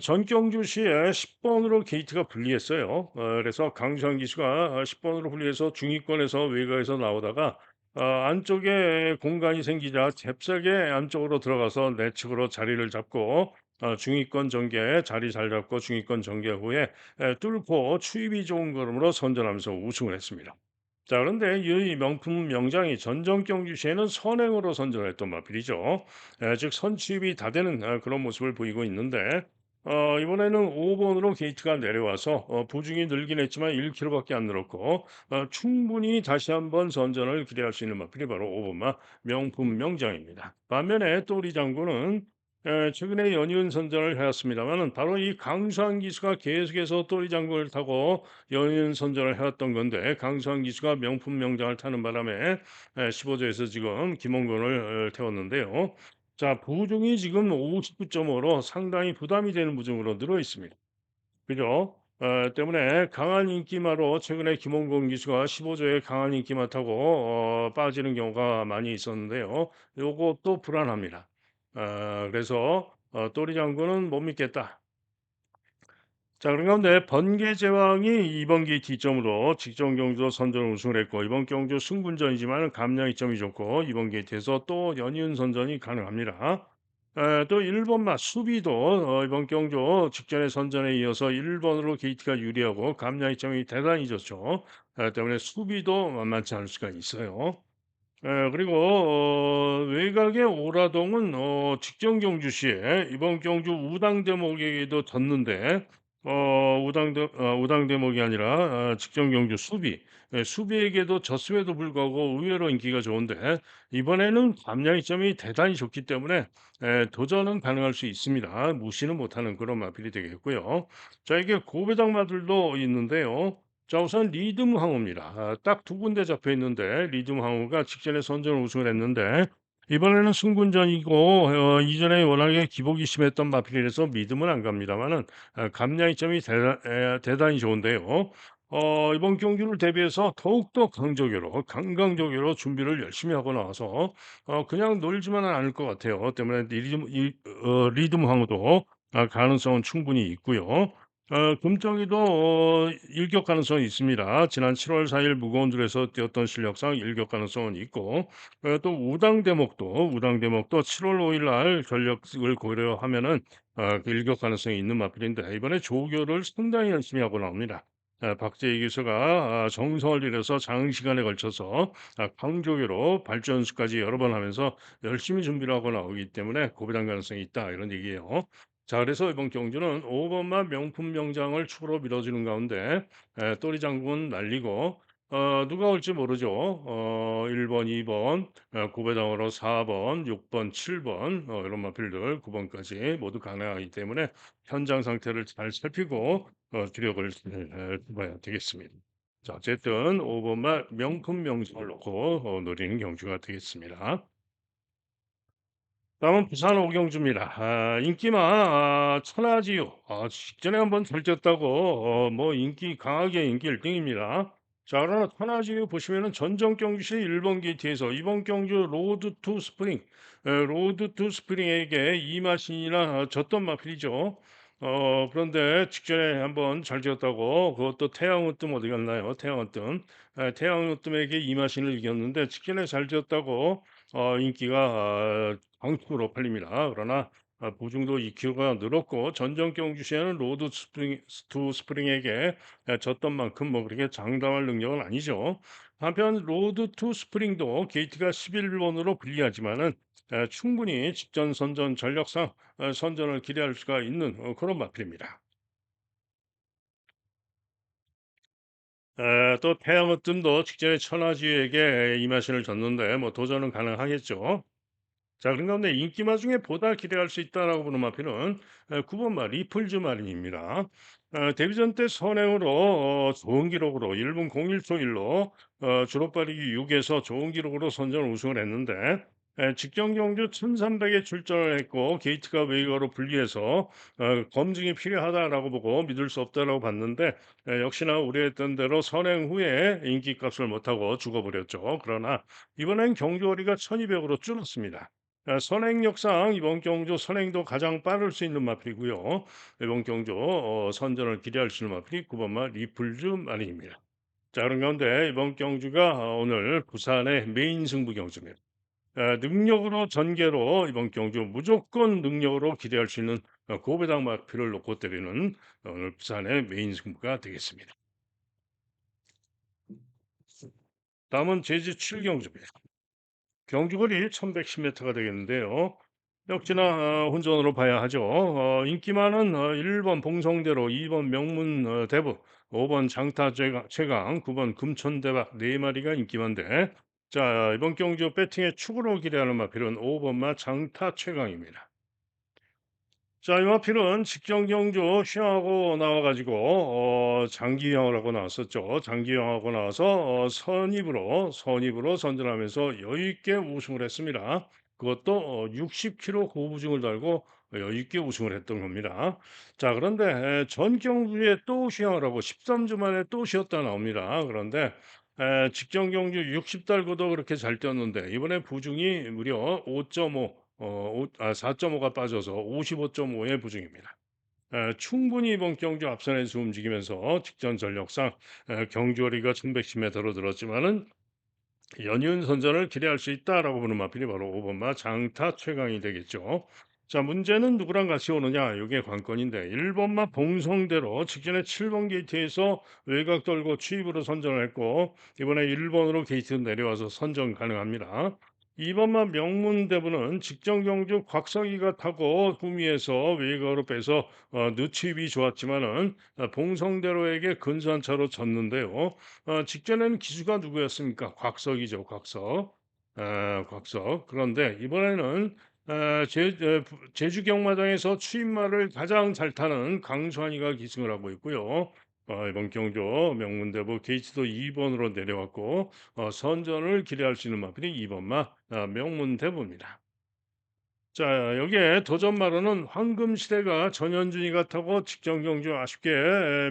전경주시에 10 번으로 게이트가 불리했어요. 그래서 강수환 기수가 10 번으로 불리해서 중위권에서 외곽에서 나오다가 안쪽에 공간이 생기자 잽싸게 안쪽으로 들어가서 내측으로 자리를 잡고 중위권 전개 자리 잘 잡고 중위권 전개 후에 뚫고 추입이 좋은 걸음으로 선전하면서 우승을 했습니다. 자, 그런데 이 명품 명장이 전정경주시에는 선행으로 선전을 했던 마필이죠. 즉 선취입이 다 되는 그런 모습을 보이고 있는데 이번에는 5 번으로 게이트가 내려와서 보중이 늘긴 했지만 1 킬로밖에 안 늘었고 충분히 다시 한번 선전을 기대할 수 있는 마필이 바로 5 번마 명품 명장입니다. 반면에 또리 장군은 최근에 연이은 선전을 해왔습니다마는 바로 이 강수한 기수가 계속해서 또리 장군을 타고 연이은 선전을 해왔던 건데 강수한 기수가 명품 명장을 타는 바람에 15조에서 지금 김원곤을 태웠는데요. 자, 부중이 지금 59.5로 상당히 부담이 되는 부중으로 늘어 있습니다. 그죠? 때문에 강한 인기마로 최근에 김원곤 기수가 15조에 강한 인기마 타고 빠지는 경우가 많이 있었는데요. 요것도 불안합니다. 그래서 또리 장군은 못 믿겠다. 자, 그런 가운데 번개 제왕이 이번 게이트 점으로 직전 경주도 선전 우승을 했고 이번 경주 승분전이지만 감량이 점이 좋고 이번 게이트에서 또 연이은 선전이 가능합니다. 또 1번 맛 수비도 이번 경주 직전의 선전에 이어서 1번으로 게이트가 유리하고 감량이 점이 대단히 좋죠. 때문에 수비도 만만치 않을 수가 있어요. 그리고 외곽의 오라동은 직전 경주시에 이번 경주 우당 대목에게도 졌는데 우당 대목이 아니라 직전 경주 수비에게도 졌음에도 불구하고 의외로 인기가 좋은데 이번에는 감량이 점이 대단히 좋기 때문에 도전은 가능할 수 있습니다. 무시는 못하는 그런 마필이 되겠고요. 자, 이게 고배당마들도 있는데요. 자, 우선 리듬 황후입니다. 딱 두 군데 잡혀 있는데 리듬 황후가 직전에 선전 우승을 했는데 이번에는 승군전이고 이전에 워낙에 기복이 심했던 마필이라서 믿음은 안 갑니다만은 감량이 점이 대단히 좋은데요. 이번 경기를 대비해서 더욱더 강강적으로 준비를 열심히 하고 나와서 그냥 놀지만은 않을 것 같아요. 때문에 리듬 황후도 가능성은 충분히 있고요. 금덩이도 일격 가능성이 있습니다. 지난 7월 4일 무거운줄에서 뛰었던 실력상 일격 가능성은 있고 또 우당 대목도 7월 5일 날 전력을 고려하면은 그 일격 가능성이 있는 마필인데 이번에 조교를 상당히 열심히 하고 나옵니다. 박재희 기수가 정성을 들여서 장시간에 걸쳐서 강조교로 발전수까지 여러 번 하면서 열심히 준비를 하고 나오기 때문에 고배당 가능성이 있다 이런 얘기예요. 자, 그래서 이번 경주는 5 번만 명품 명장을 축으로 밀어주는 가운데 또리 장군 날리고 누가 올지 모르죠. 1 번, 2번 구배당으로 4 번, 6 번, 7번 이런 마필들 9 번까지 모두 가능하기 때문에 현장 상태를 잘 살피고 주력을 봐야 되겠습니다. 자, 어쨌든 5 번만 명품 명장을 놓고 노리는 경주가 되겠습니다. 다음은 부산 오경주입니다. 천하지요. 직전에 한번 들렸다고 뭐 인기 1등입니다. 자, 그러나 천하지요 보시면은 전정 경주시 1번 게이트에서 이번 경주 로드 투 스프링에게 이마신이나 졌던 마필이죠. 그런데 직전에 한번 잘 지었다고 그것도 태양으뜸 어디 갔나요? 태양으뜸에게 이마신을 이겼는데 직전에 잘 지었다고 인기가 광축으로 팔립니다. 그러나 보증도 2kg가 늘었고 전정 경주시에는 투 스프링에게 졌던 만큼 뭐 그렇게 장담할 능력은 아니죠. 한편 로드 투 스프링도 게이트가 11번으로 불리하지만은 충분히 직전 선전 전력상 선전을 기대할 수가 있는 그런 마필입니다. 또 태양의 뜸도 직전에 천하지에게 이 마신을 줬는데 뭐 도전은 가능하겠죠. 자, 그런 가운데 인기마 중에 보다 기대할 수 있다라고 보는 마필은 9번 말 리플즈 마린입니다. 데뷔전 때 선행으로 좋은 기록으로 1분 01초 1로 주로 빠르기 6에서 좋은 기록으로 선전 우승을 했는데 직전 경주 1300에 출전을 했고 게이트가 웨이거로 분리해서 검증이 필요하다라고 보고 믿을 수 없다라고 봤는데 역시나 우려했던 대로 선행 후에 인기값을 못하고 죽어버렸죠. 그러나 이번엔 경주거리가 1200으로 줄었습니다. 선행 역상 이번 경주 선행도 가장 빠를 수 있는 마필이고요. 이번 경주 선전을 기대할 수 있는 마필이 9번 마 리플즈 마린입니다. 자, 그런 가운데 이번 경주가 오늘 부산의 메인 승부 경주입니다. 능력으로 전개로 이번 경주 무조건 능력으로 기대할 수 있는 고배당 마필을 놓고 때리는 오늘 부산의 메인 승부가 되겠습니다. 다음은 제주 7경주입니다. 경주거리 1110m가 되겠는데요. 역시나 혼전으로 봐야 하죠. 인기 많은 1번 봉성대로, 2번 명문 대부, 5번 장타 최강, 9번 금천대박 네 마리가 인기 많은데 자, 이번 경주 배팅의 축으로 기대하는 마필은 5번 마 장타 최강입니다. 자, 이 마필은 직전 경주 휴양하고 나와 가지고 장기 휴양을 하고 나왔었죠. 장기 휴양하고 나와서 선입으로 선전하면서 여유 있게 우승을 했습니다. 그것도 60kg 고부중을 달고 여유 있게 우승을 했던 겁니다. 자, 그런데 전 경주에 또 휴양을 하고 13주 만에 또 쉬었다 나옵니다. 그런데 직전 경주 60 달고도 그렇게 잘 뛰었는데 이번에 부중이 무려 5.5 4.5가 빠져서 55.5의 부중입니다. 충분히 이번 경주 앞선에서 움직이면서 직전 전력상 경주거리가 1110m로 늘었지만은 연이은 선전을 기대할 수 있다라고 보는 마필이 바로 5번 마 장타 최강이 되겠죠. 자, 문제는 누구랑 같이 오느냐? 이게 관건인데 1번 마 봉성대로 직전에 7번 게이트에서 외곽 돌고 추입으로 선전을 했고 이번에 1번으로 게이트 내려와서 선전 가능합니다. 2번 마 명문대부는 직전 경주 곽석이가 타고 후미에서 외곽으로 빼서 늦추입이 좋았지만은 봉성대로에게 근소한 차로 졌는데요. 직전에는 기수가 누구였습니까? 곽석이죠, 곽석. 곽석. 그런데 이번에는 제주 경마장에서 추임말을 가장 잘 타는 강수환이가 기승을 하고 있고요. 이번 경주 명문대부 게이츠도 2번으로 내려왔고 선전을 기대할 수 있는 마필이 2번 마 명문대부입니다. 자, 여기에 도전마로는 황금시대가 전현준이가 타고 직전 경주 아쉽게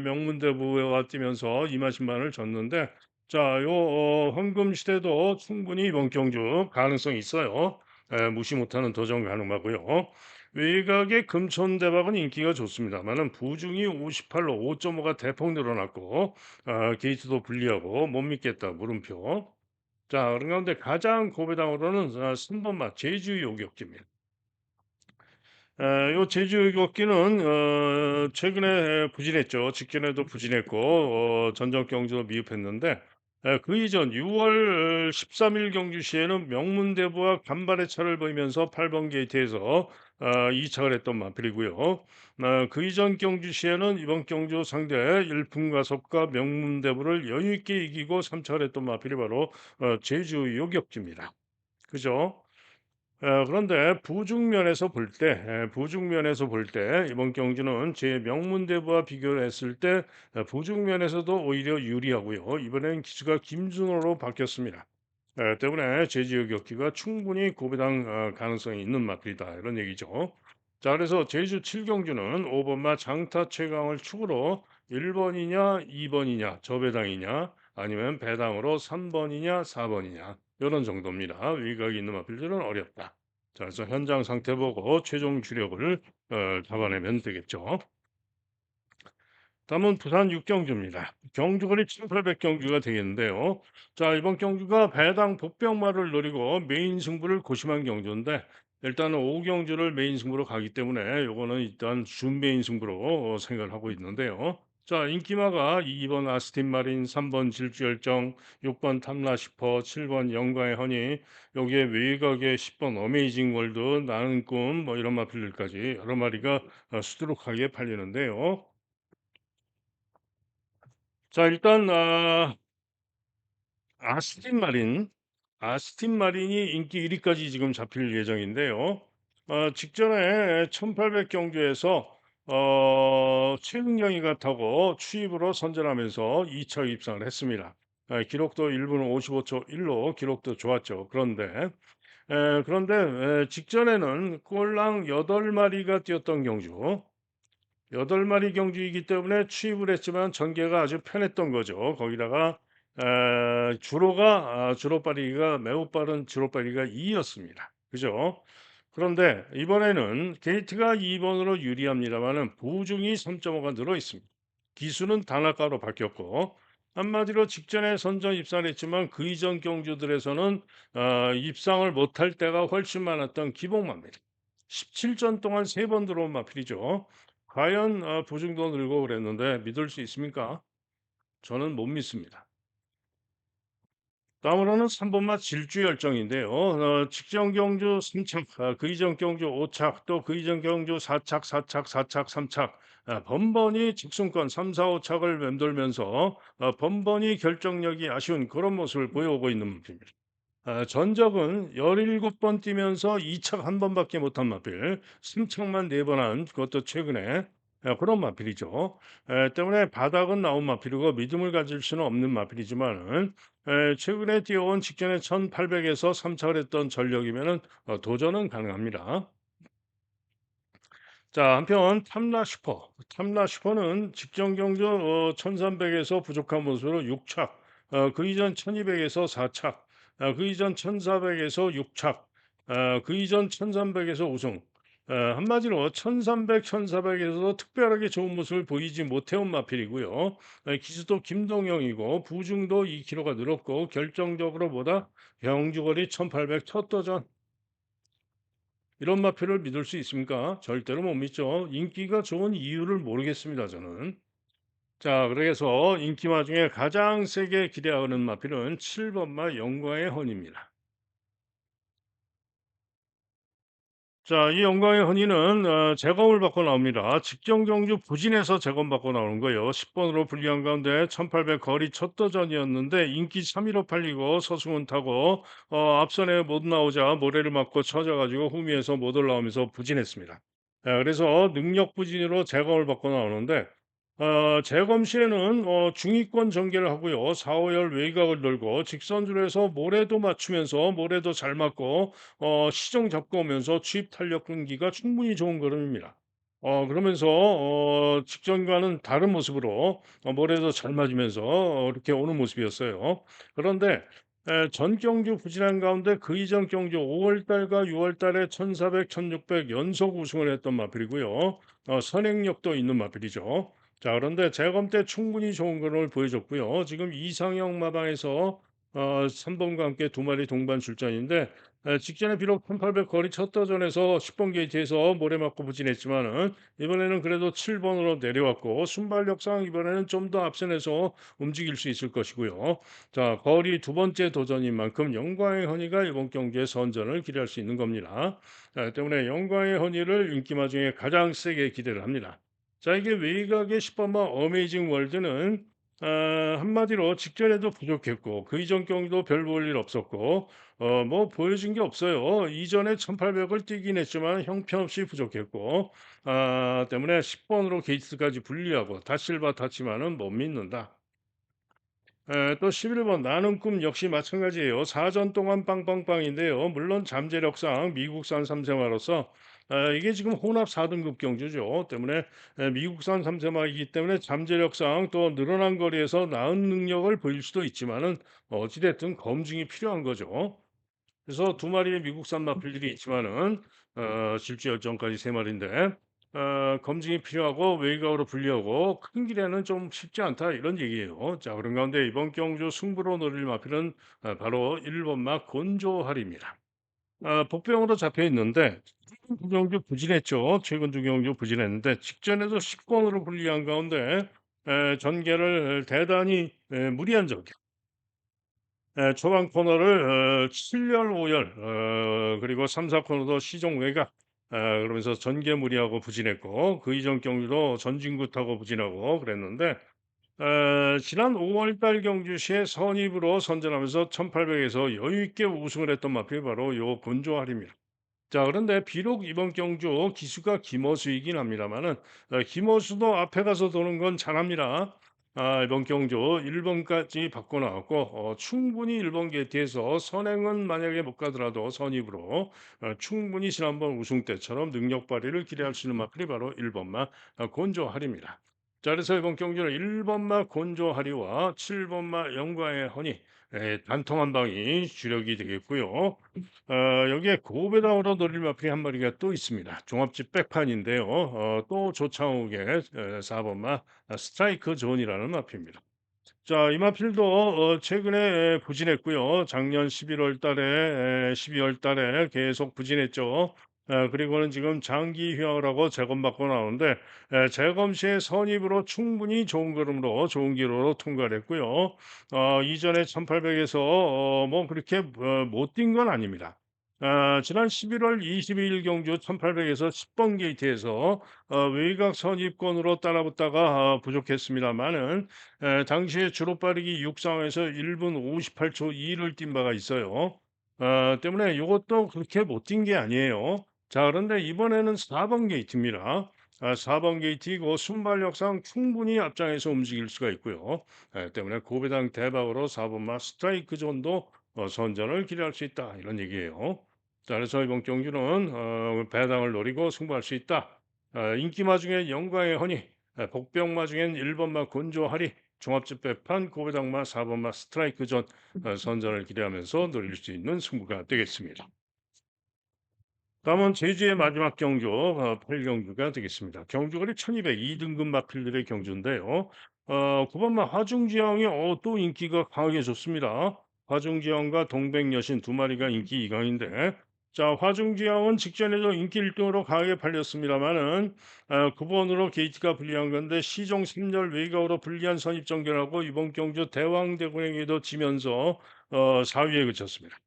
명문대부와 뛰면서 2마신만을 졌는데 자, 요 황금시대도 충분히 이번 경주 가능성이 있어요. 무시 못하는 도전 가능하고요. 외곽의 금촌대박은 인기가 좋습니다만은 부중이 58로 5.5가 대폭 늘어났고 게이트도 불리하고 못 믿겠다 물음표. 자, 그런 가운데 가장 고배당으로는 3번마 제주 요격기입니다. 요 제주 걷기는 최근에 부진했죠. 직전에도 부진했고 전적 경주도 미흡했는데 그 이전 6월 13일 경주 시에는 명문대부와 간발의 차를 보이면서 8번 게이트에서 이착을 했던 마필이고요. 그 이전 경주 시에는 이번 경주 상대 일품가섭과 명문대부를 여유 있게 이기고 3착을 했던 마필이 바로 제주 요격지입니다. 그죠? 그런데 부중면에서 볼 때 이번 경주는 제 명문대부와 비교를 했을 때 부중면에서도 오히려 유리하고요. 이번엔 기수가 김준호로 바뀌었습니다. 때문에 제주 격기가 충분히 고배당 가능성이 있는 마필이다 이런 얘기죠. 자, 그래서 제주 7경주는 5번마 장타 최강을 축으로 1번이냐 2번이냐 저배당이냐 아니면 배당으로 3번이냐 4번이냐 이런 정도입니다. 위각이 있는 마필들은 어렵다. 자, 그래서 현장 상태 보고 최종 주력을 잡아내면 되겠죠. 다음은 부산 육경주입니다. 경주거리 1800경주가 되겠는데요. 자, 이번 경주가 배당 복병마를 노리고 메인 승부를 고심한 경주인데 일단은 5경주를 메인 승부로 가기 때문에 요거는 일단 준메인 승부로 생각을 하고 있는데요. 자, 인기마가 2번 아스틴 마린, 3번 질주열정, 6번 탐라시퍼, 7번 영광의 허니, 여기에 외곽에 10번 어메이징 월드, 나는 꿈, 뭐 이런 마필들까지 여러 마리가 수두룩하게 팔리는데요. 자 일단 아스틴 마린, 아스틴 마린이 인기 1 위까지 지금 잡힐 예정인데요. 직전에 1800 경주에서 최은경이가 타고 추입으로 선전하면서 2차 입상을 했습니다. 기록도 1분 55초 1로 기록도 좋았죠. 그런데 직전에는 꼴랑 8 마리가 뛰었던 경주, 8 마리 경주이기 때문에 취입을 했지만 전개가 아주 편했던 거죠. 거기다가 주로 빠르기가 매우 빠른 주로 빠르기가 2 였습니다. 그죠? 그런데 이번에는 게이트가 2 번으로 유리합니다마는 보중이 3.5가 늘어 있습니다. 기수는 단아까로 바뀌었고 한마디로 직전에 선전 입상을 했지만 그 이전 경주들에서는 입상을 못할 때가 훨씬 많았던 기복마입니다. 17전 동안 3번 들어온 마필이죠. 과연 보증도 늘고 그랬는데 믿을 수 있습니까? 저는 못 믿습니다. 다음으로는 3 번마 질주 열정인데요. 직전 경주 3 착, 그 이전 경주 5 착, 또 그 이전 경주 4 착, 4 착, 4 착, 3 착, 번번이 직순권 3, 4, 5 착을 맴돌면서 번번이 결정력이 아쉬운 그런 모습을 보여오고 있는 모습입니다. 전적은 17번 뛰면서 2착 한 번밖에 못한 마필, 3 착만 4번 한 그것도 최근에 그런 마필이죠. 때문에 바닥은 나온 마필이고 믿음을 가질 수는 없는 마필이지만은 최근에 뛰어온 직전에 1800 에서 3 착을 했던 전력이면은 도전은 가능합니다. 자 한편 탐라슈퍼는 직전 경주 1300 에서 부족한 모습으로 6 착, 그 이전 1200 에서 4 착, 그 이전 1400 에서 6 착, 그 이전 1300 에서 우승. 한마디로 1300, 1400 에서도 특별하게 좋은 모습을 보이지 못해온 마필이고요. 기수도 김동영이고 부중도 2 킬로가 늘었고 결정적으로 보다 경주거리 1800 첫 도전. 이런 마표를 믿을 수 있습니까? 절대로 못 믿죠. 인기가 좋은 이유를 모르겠습니다, 저는. 자, 그래서 인기마 중에 가장 세게 기대하는 마필은 7번마 영광의 헌입니다. 자, 이 영광의 헌의는 재검을 받고 나옵니다. 직전 경주 부진에서 재검받고 나오는 거예요. 10번으로 불리한 가운데 1800 거리 첫 도전이었는데 인기 3위로 팔리고 서승훈 타고 앞선에 못 나오자 모래를 맞고 쳐져가지고 후미에서 못 올라오면서 부진했습니다. 그래서 능력 부진으로 재검을 받고 나오는데 재검 시에는 중위권 전개를 하고요. 4, 5열 외곽을 돌고 직선주로해서 모래도 맞추면서 모래도 잘 맞고 시정 잡고 오면서 취입 탄력 끈기가 충분히 좋은 걸음입니다. 그러면서 직전과는 다른 모습으로 모래도 잘 맞으면서 이렇게 오는 모습이었어요. 그런데 전 경주 부진한 가운데 그 이전 경주 5월 달과 6월 달에 1,400, 1,600 연속 우승을 했던 마필이고요. 선행력도 있는 마필이죠. 자, 그런데 재검 때 충분히 좋은 걸음을 보여줬고요. 지금 이상형 마방에서 3 번과 함께 두 마리 동반 출전인데 직전에 비록 1800 거리 첫 도전에서 10번 게이트에서 모래 맞고 부진했지만은 이번에는 그래도 7 번으로 내려왔고 순발력상 이번에는 좀 더 앞선에서 움직일 수 있을 것이고요. 자, 거리 두 번째 도전인 만큼 영광의 허니가 이번 경기에 선전을 기대할 수 있는 겁니다. 때문에 영광의 허니를 인기마 중에 가장 세게 기대를 합니다. 자, 이게 외곽의 10 번마 어메이징 월드는 한마디로 직전에도 부족했고 그 이전 경기도 별 볼 일 없었고 뭐 보여준 게 없어요. 이전에 1800을 뛰긴 했지만 형편없이 부족했고 때문에 10 번으로 게이트까지 분리하고 다실바 타치만은 못 믿는다. 또 11번 나는 꿈 역시 마찬가지예요. 4전 동안 빵빵빵인데요. 물론 잠재력상 미국산 3세마로서 이게 지금 혼합 4등급 경주죠. 때문에 미국산 3세마이기 때문에 잠재력상 또 늘어난 거리에서 나은 능력을 보일 수도 있지만은 어찌 됐든 검증이 필요한 거죠. 그래서 두 마리의 미국산 마필들이 있지만은 질주 열정까지 세 마리인데 검증이 필요하고 외곽으로 분리하고 큰 길에는 좀 쉽지 않다 이런 얘기예요. 자, 그런 가운데 이번 경주 승부로 노릴 마필은 바로 1 번마 곤조할입니다. 복병으로 잡혀 있는데 최근 두 경주 부진했죠. 최근 두 경주 부진했는데 직전에도 10 권으로 분리한 가운데 전개를 대단히 무리한 적 초반 코너를 7열 5열 그리고 3-4 코너도 시종 외곽 그러면서 전개무리하고 부진했고 그 이전 경기도 전진구 타고 부진하고 그랬는데 지난 5월 달 경주시에 선입으로 선전하면서 1800에서 여유 있게 우승을 했던 마필이 바로 요 곤조알입니다. 자, 그런데 비록 이번 경주 기수가 김어수이긴 합니다만은 김어수도 앞에 가서 도는 건 잘합니다. 이번 경주 1번까지 바꿔 나왔고 충분히 1번 게이트에서 선행은 만약에 못 가더라도 선입으로 충분히 지난번 우승 때처럼 능력 발휘를 기대할 수 있는 마필이 바로 1번마 곤조하리입니다. 자, 그래서 이번 경주는 1번마 곤조하리와 7번마 영광의 허니 단통 한 방이 주력이 되겠고요. 여기에 고배당으로 노릴 마필이 한 마리가 또 있습니다. 종합집 백판인데요. 또 조창욱의 4번마 스트라이크 존이라는 마필입니다. 자, 이 마필도 최근에 부진했고요. 작년 11월 달에 12월 달에 계속 부진했죠. 그리고는 지금 장기 휴학을 하고 재검받고 나오는데 재검 시에 선입으로 충분히 좋은 걸음으로 좋은 기로로 통과를 했고요. 이전에 1800에서 뭐 그렇게 못 뛴 건 아닙니다. 지난 11월 22일 경주 1800에서 10번 게이트에서 외곽 선입권으로 따라붙다가 부족했습니다만은 당시에 주로 빠르기 6 상황에서 1분 58초 2를 뛴 바가 있어요. 때문에 요것도 그렇게 못 뛴 게 아니에요. 자, 그런데 이번에는 4번 게이트입니다. 4번 게이트이고 순발력상 충분히 앞장에서 움직일 수가 있고요. 때문에 고배당 대박으로 4 번마 스트라이크 존도 선전을 기대할 수 있다 이런 얘기예요. 자, 그래서 이번 경주는 배당을 노리고 승부할 수 있다. 인기마 중에 영광의 허니, 복병마 중엔 1번마 곤조하리, 종합집 배판 고배당마 4번마 스트라이크 존 선전을 기대하면서 노릴 수 있는 승부가 되겠습니다. 다음은 제주의 마지막 경주 8경주가 되겠습니다. 경주거리 1202등급 마필들의 경주인데요. 9번마 화중지형이 또 인기가 강하게 좋습니다. 화중지형과 동백여신 두 마리가 인기 이강인데 자, 화중지형은 직전에도 인기 1등으로 강하게 팔렸습니다만은 9번으로 게이트가 불리한 건데 시종 3열 외곽으로 불리한 선입 전결하고 이번 경주 대왕대군에게도 지면서 4위에 그쳤습니다.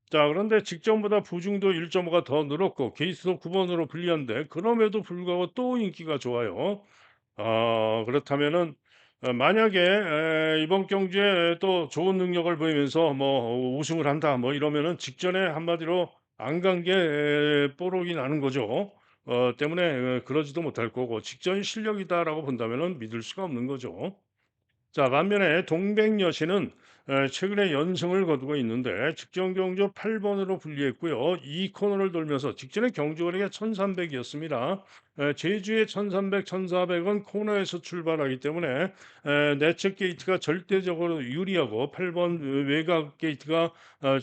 자, 그런데 직전보다 부중도 1.5가 더 늘었고 게이트도 9 번으로 불리한데 그럼에도 불구하고 또 인기가 좋아요. 그렇다면은 만약에 이번 경주에 또 좋은 능력을 보이면서 뭐 우승을 한다 뭐 이러면은 직전에 한마디로 안 간 게 뽀록이 나는 거죠. 때문에 그러지도 못할 거고 '직전이 실력이다.'라고 본다면은 믿을 수가 없는 거죠. 자, 반면에 동백여신은 최근에 연승을 거두고 있는데 직전 경주 8 번으로 분리했고요. 이 코너를 돌면서 직전에 경주 거리가 1,300 이었습니다. 제주의 1,300, 1,400은 코너에서 출발하기 때문에 내측 게이트가 절대적으로 유리하고 8번 외곽 게이트가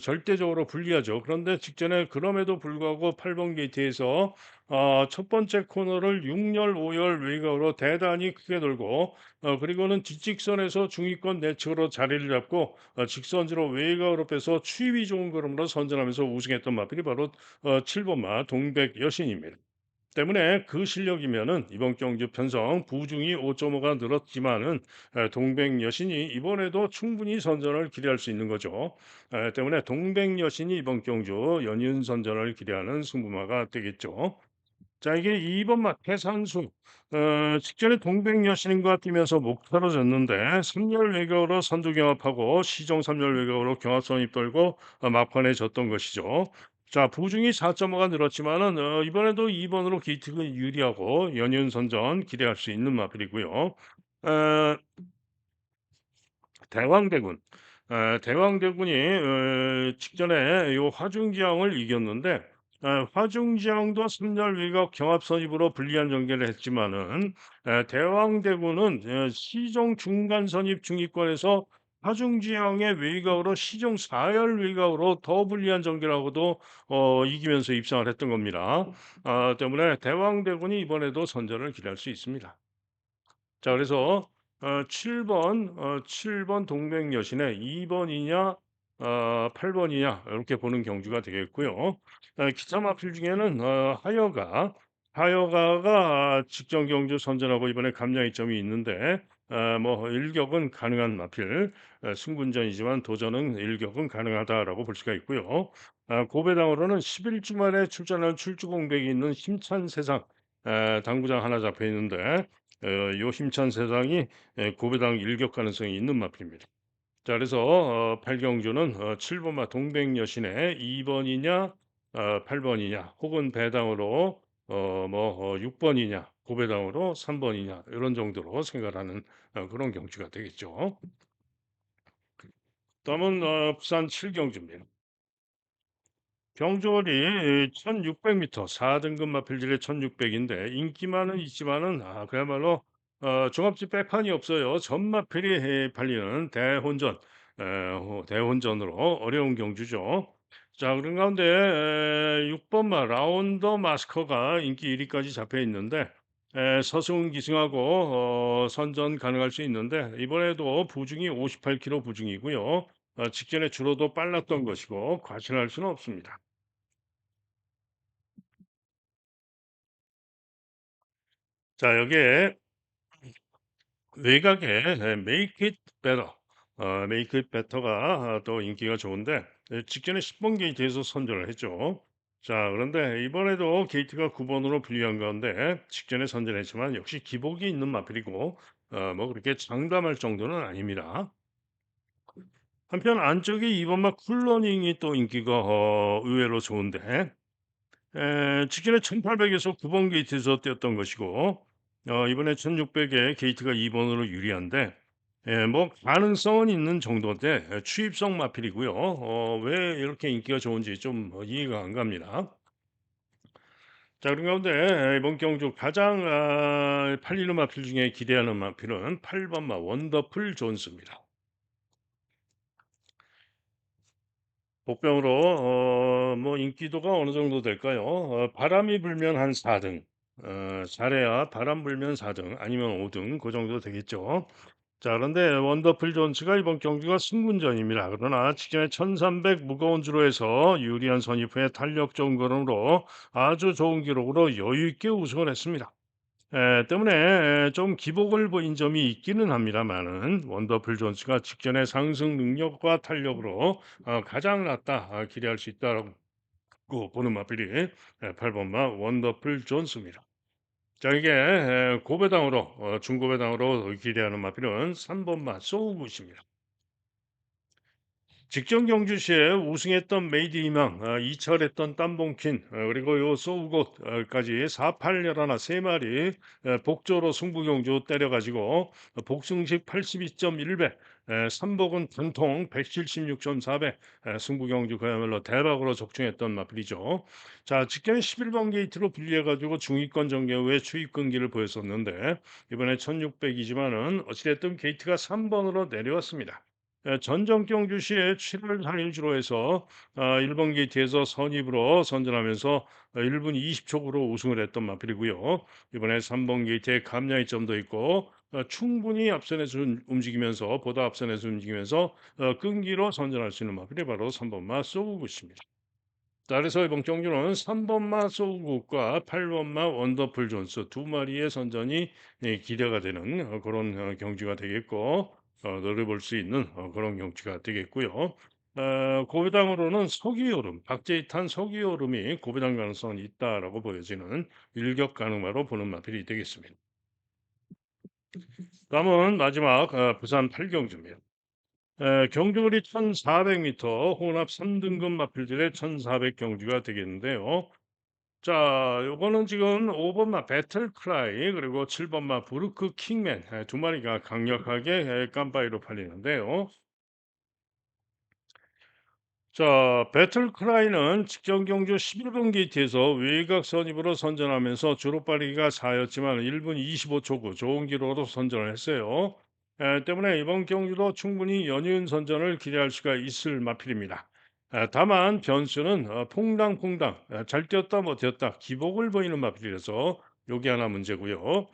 절대적으로 불리하죠. 그런데 직전에 그럼에도 불구하고 8번 게이트에서 첫 번째 코너를 6열 5열 외곽으로 대단히 크게 돌고 그리고는 뒷직선에서 중위권 내측으로 자리를 잡고 직선으로 외곽으로 빼서 추입이 좋은 걸음으로 선전하면서 우승했던 마필이 바로 7 번마 동백 여신입니다. 때문에 그 실력이면은 이번 경주 편성 부중이 5.5가 늘었지만은 동백 여신이 이번에도 충분히 선전을 기대할 수 있는 거죠. 때문에 동백 여신이 이번 경주 연이은 선전을 기대하는 승부마가 되겠죠. 자, 이게 2번 마태산수 직전에 동백 여신과 뛰면서 목타로 졌는데 3열 외곽으로 선두 경합하고 시종 3열 외곽으로 경합선이 떨고 막판에 졌던 것이죠. 자, 부중이 4.5가 늘었지만은 이번에도 2 번으로 게이트가 유리하고 연이은 선전 기대할 수 있는 마필이고요. 어 대왕대군. 대왕대군이 직전에 요 화중지향을 이겼는데 화중지향도 3열 외곽 경합 선입으로 불리한 전개를 했지만은 대왕대군은 시종 중간 선입 중위권에서 화중지향의 외곽으로 시종 4열 외곽으로 더 불리한 전개라고도 이기면서 입상을 했던 겁니다. 때문에 대왕대군이 이번에도 선전을 기대할 수 있습니다. 자, 그래서 7 번 7번 동백여신의 2 번이냐 8 번이냐 이렇게 보는 경주가 되겠고요. 기차 마필 중에는 하여가가 직전 경주 선전하고 이번에 감량 이점이 있는데 뭐 일격은 가능한 마필 승군전이지만 도전은 일격은 가능하다라고 볼 수가 있고요. 고배당으로는 11 주 만에 출전한 출주 공백이 있는 힘찬 세상 당구장 하나 잡혀 있는데 요 힘찬 세상이 고배당 일격 가능성이 있는 마필입니다. 자 그래서 8 경주는 7 번마 동백여신의 2 번이냐 8 번이냐 혹은 배당으로 6 번이냐 고배당으로 3 번이냐 이런 정도로 생각하는 그런 경주가 되겠죠. 다음은 부산 7 경주입니다. 경주월이 1600m 4등급 마필질의 1600인데 인기만은 있지만은 그야말로 종합지 빼판이 없어요. 전마필이 팔리는 대혼전 대혼전으로 어려운 경주죠. 자 그런 가운데 6 번마 라운더 마스커가 인기 1 위까지 잡혀 있는데 서승 기승하고 선전 가능할 수 있는데 이번에도 부중이 58km 부중이고요. 직전에 줄어도 빨랐던 것이고 과신할 수는 없습니다. 자 여기에 외곽에 Make It Better Make It Better가 또 인기가 좋은데 직전에 10번 게이트에서 선전을 했죠. 자 그런데 이번에도 게이트가 9번으로 불리한 가운데 직전에 선전했지만 역시 기복이 있는 마필이고 뭐 그렇게 장담할 정도는 아닙니다. 한편 안쪽에 2번마 쿨러닝이 또 인기가 의외로 좋은데 직전에 1800에서 9번 게이트에서 뛰었던 것이고 이번에 1600에 게이트가 2 번으로 유리한데 뭐 가능성은 있는 정도인데 추입성 마필이고요. 왜 이렇게 인기가 좋은지 좀 이해가 안 갑니다. 자 그런 가운데 이번 경주 가장 팔리는 마필 중에 기대하는 마필은 8 번마 원더풀 존스입니다. 복병으로 뭐 인기도가 어느 정도 될까요? 바람이 불면 한 4 등. 잘해야 바람 불면 4 등 아니면 5등 그 정도 되겠죠. 자 그런데 원더풀 존스가 이번 경기가 승군전입니다. 그러나 직전에 1300 무거운 주로 해서 유리한 선입 후에 탄력 좋은 걸음으로 아주 좋은 기록으로 여유 있게 우승을 했습니다. 때문에 좀 기복을 보인 점이 있기는 합니다만은 원더풀 존스가 직전의 상승 능력과 탄력으로 가장 낫다 기대할 수 있다라고 보는 마필이 8번마 원더풀 존스입니다. 자 이게 고배당으로 중고배당으로 기대하는 마필은 3번마 소우굿입니다. 직전 경주 시에 우승했던 메이드 이망, 이철했던 땀봉킨, 그리고 요 소우곳까지 4팔 열하나 3마리 복조로 승부 경주 때려가지고 복승식 82.1배, 삼복은 단통 176.4배, 승부 경주 그야말로 대박으로 적중했던 마필이죠. 자, 직전에 11번 게이트로 분리해가지고 중위권 전개 후에 추입 경기를 보였었는데 이번에 1600이지만은 어찌됐든 게이트가 3번으로 내려왔습니다. 전정경 주시에 7월 4일 주로해서 1번 게이트에서 선입으로 선전하면서 1분 20촉으로 우승을 했던 마필이고요. 이번에 3번 게이트에 감량의 점도 있고 충분히 앞선에서 움직이면서 보다 앞선에서 움직이면서 끈기로 선전할 수 있는 마필이 바로 3번마 소구굿입니다. 자 그래서 이번 경주는 3번마 소구굿과 8번마 원더풀 존스 두 마리의 선전이 기대가 되는 그런 경주가 되겠고 노려볼 수 있는 그런 경주가 되겠고요. 고배당으로는 서기오름, 박제이탄 서기오름이 고배당 가능성이 있다라고 보여지는 일격 가능마로 보는 마필이 되겠습니다. 다음은 마지막 부산 8경주입니다. 경주거리 1400m 혼합 3등급 마필들의 1400 경주가 되겠는데요. 자, 요거는 지금 5 번마 배틀크라이 그리고 7 번마 브루크 킹맨 두 마리가 강력하게 깜바이로 팔리는데요. 자, 배틀크라이는 직전 경주 11번 게이트에서 외곽 선입으로 선전하면서 주로 빠르기가 4였지만 1분 25초 구 좋은 기록으로 선전을 했어요. 때문에 이번 경주도 충분히 연이은 선전을 기대할 수가 있을 마필입니다. 다만 변수는 퐁당퐁당 잘 뛰었다 못 뛰었다 기복을 보이는 마필이라서 요게 하나 문제고요.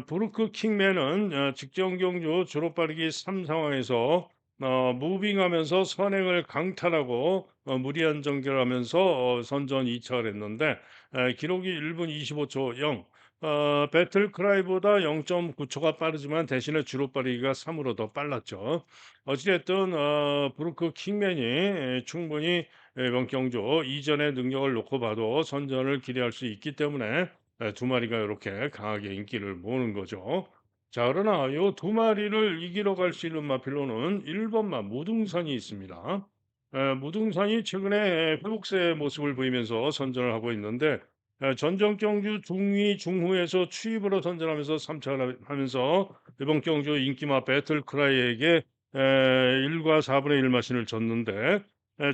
브루크 킹맨은 직전 경주 주로 빠르기 3 상황에서 무빙하면서 선행을 강탈하고 무리한 전개하면서 선전 2차를 했는데 기록이 1분 25초 0. 배틀크라이보다 0.9초가 빠르지만 대신에 주로 빠르기가 3으로 더 빨랐죠. 어찌됐든 브루크 킹맨이 충분히 이번 경주 이전의 능력을 놓고 봐도 선전을 기대할 수 있기 때문에 두 마리가 이렇게 강하게 인기를 모으는 거죠. 자, 그러나 요 두 마리를 이기러 갈 수 있는 마필로는 1번마 무등산이 있습니다. 무등산이 최근에 회복세의 모습을 보이면서 선전을 하고 있는데 전전 경주 중위 중후에서 추입으로 선전하면서 3차를 하면서 이번 경주 인기마 배틀크라이에게 1과 4분의 1 마신을 졌는데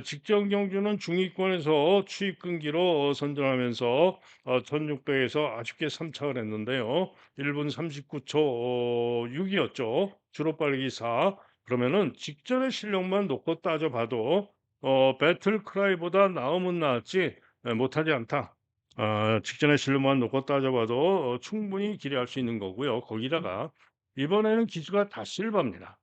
직전 경주는 중위권에서 추입 끈기로 선전하면서 1600에서 아쉽게 3착을 했는데요. 1분 39초 6이었죠. 주로 빠르기 4. 그러면은 직전의 실력만 놓고 따져봐도 배틀크라이보다 나음은 나았지 못하지 않다. 직전의 실력만 놓고 따져봐도 충분히 기대할 수 있는 거고요. 거기다가 이번에는 기수가 다 실버입니다.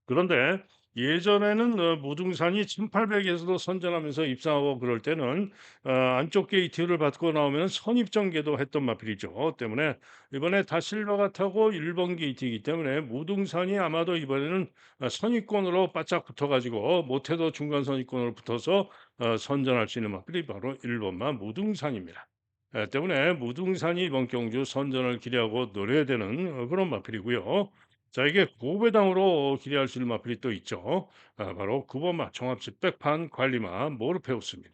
그런데 예전에는 무등산이 1800에서도 선전하면서 입상하고 그럴 때는 안쪽 게이트를 받고 나오면 선입전개도 했던 마필이죠. 때문에 이번에 다 실버가 타고 1번 게이트이기 때문에 무등산이 아마도 이번에는 선입권으로 바짝 붙어가지고 못해도 중간 선입권으로 붙어서 선전할 수 있는 마필이 바로 1번만 무등산입니다. 때문에 무등산이 이번 경주 선전을 기대하고 노려야 되는 그런 마필이고요. 자, 이게 고배당으로 기대할 수 있는 마필이 또 있죠. 바로 9번마 종합식 백판 관리마 모르페우스입니다.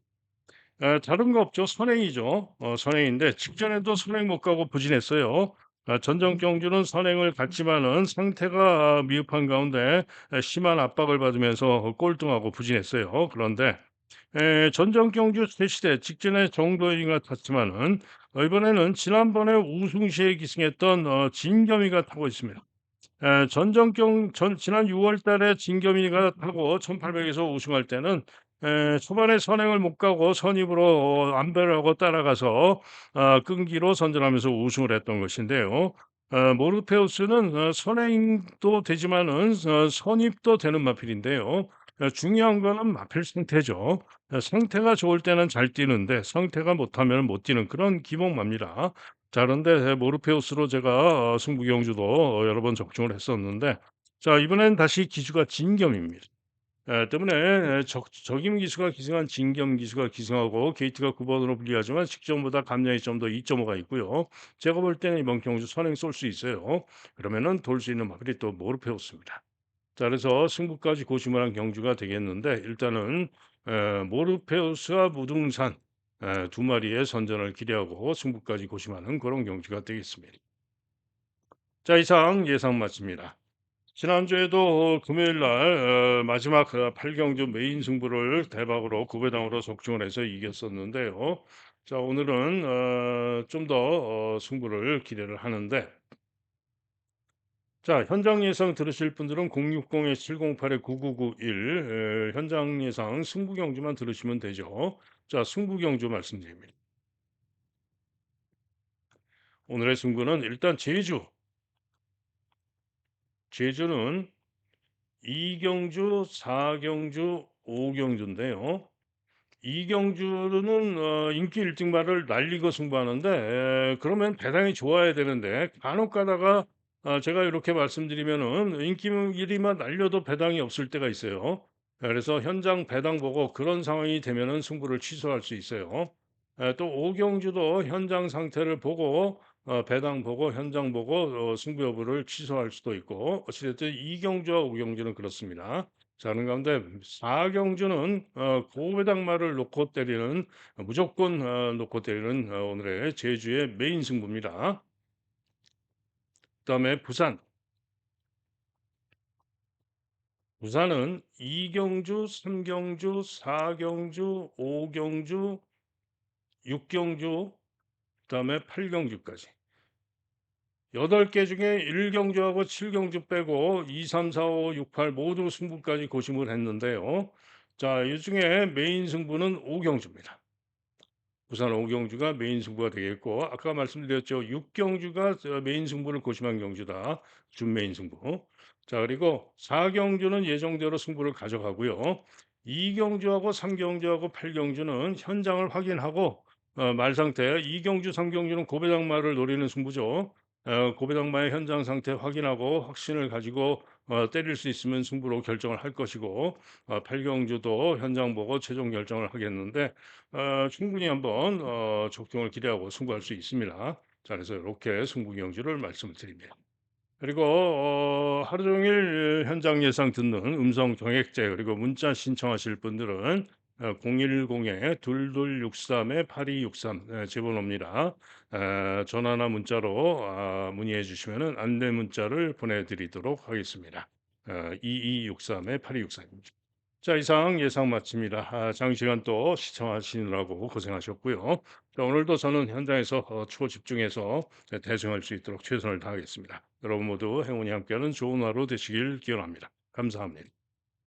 다른 거 없죠. 선행이죠. 선행인데 직전에도 선행 못 가고 부진했어요. 전정 경주는 선행을 갔지만은 상태가 미흡한 가운데 심한 압박을 받으면서 꼴등하고 부진했어요. 그런데 전정 경주 시대 직전에 정도인가 탔지만은 이번에는 지난번에 우승 시에 기승했던 진겸이가 타고 있습니다. 전정경 지난 6월 달에 진겸이가 타고 1800에서 우승할 때는 초반에 선행을 못 가고 선입으로 안배를 하고 따라가서 끈기로 선전하면서 우승을 했던 것인데요. 모르페우스는 선행도 되지만은 선입도 되는 마필인데요. 중요한 거는 마필 상태죠. 상태가 좋을 때는 잘 뛰는데 상태가 못하면 못 뛰는 그런 기복마입니다. 자, 그런데 모르페우스로 제가 승부 경주도 여러 번 적중을 했었는데 자, 이번엔 다시 기수가 진겸입니다. 때문에 적임 기수가 기승한 진겸 기수가 기승하고 게이트가 9번으로 불리하지만 직전보다 감량이 좀 더 2.5가 있고요. 제가 볼 때는 이번 경주 선행 쏠 수 있어요. 그러면은 돌 수 있는 마필이 또 모르페우스입니다. 자, 그래서 승부까지 고심을 한 경주가 되겠는데 일단은 모르페우스와 무등산 두 마리의 선전을 기대하고 승부까지 고심하는 그런 경주가 되겠습니다. 자, 이상 예상 마칩니다. 지난주에도 금요일 날 마지막 8경주 메인 승부를 대박으로 구배당으로 적중을 해서 이겼었는데요. 자, 오늘은 좀 더 승부를 기대를 하는데 자, 현장 예상 들으실 분들은 060-708-9991 현장 예상 승부 경주만 들으시면 되죠. 자, 승부 경주 말씀드립니다. 오늘의 승부는 일단 제주는 2경주, 4경주, 5경주인데요. 이경주는 인기 1등마를 날리고 승부하는데 그러면 배당이 좋아야 되는데 간혹 가다가 제가 이렇게 말씀드리면은 인기 1위만 날려도 배당이 없을 때가 있어요. 그래서 현장 배당 보고 그런 상황이 되면은 승부를 취소할 수 있어요. 또 오경주도 현장 상태를 보고 배당 보고 현장 보고 승부 여부를 취소할 수도 있고 어찌됐든 이경주와 오경주는 그렇습니다. 자, 그런 가운데 4경주는 고배당마를 놓고 때리는 무조건 놓고 때리는 오늘의 제주의 메인 승부입니다. 그다음에 부산은 2경주, 3경주, 4경주, 5경주, 6경주, 그다음에 8경주까지 8개 중에 1경주하고 7경주 빼고 2, 3, 4, 5, 6, 8 모두 승부까지 고심을 했는데요. 자, 이 중에 메인 승부는 5경주입니다. 부산 오경주가 메인 승부가 되겠고 아까 말씀드렸죠. 6경주가 메인 승부를 고심한 경주다. 준메인 승부. 자, 그리고 4경주는 예정대로 승부를 가져가고요. 2경주하고 3경주하고 8경주는 현장을 확인하고 말 상태 2경주, 3경주는 고배당마를 노리는 승부죠. 고배당마의 현장 상태 확인하고 확신을 가지고 때릴 수 있으면 승부로 결정을 할 것이고, 팔경주도 현장 보고 최종 결정을 하겠는데, 충분히 한번 적중을 기대하고 승부할 수 있습니다. 자, 그래서 이렇게 승부 경주를 말씀을 드립니다. 그리고 하루 종일 현장 예상 듣는 음성 경액제 그리고 문자 신청하실 분들은 010-2263-8263 제 번호입니다. 전화나 문자로 문의해 주시면은 안내 문자를 보내드리도록 하겠습니다. 2263-8263입니다. 자, 이상 예상 마칩니다. 장시간 또 시청하시느라고 고생하셨고요. 자, 오늘도 저는 현장에서 초집중해서 대승할 수 있도록 최선을 다하겠습니다. 여러분 모두 행운이 함께하는 좋은 하루 되시길 기원합니다. 감사합니다.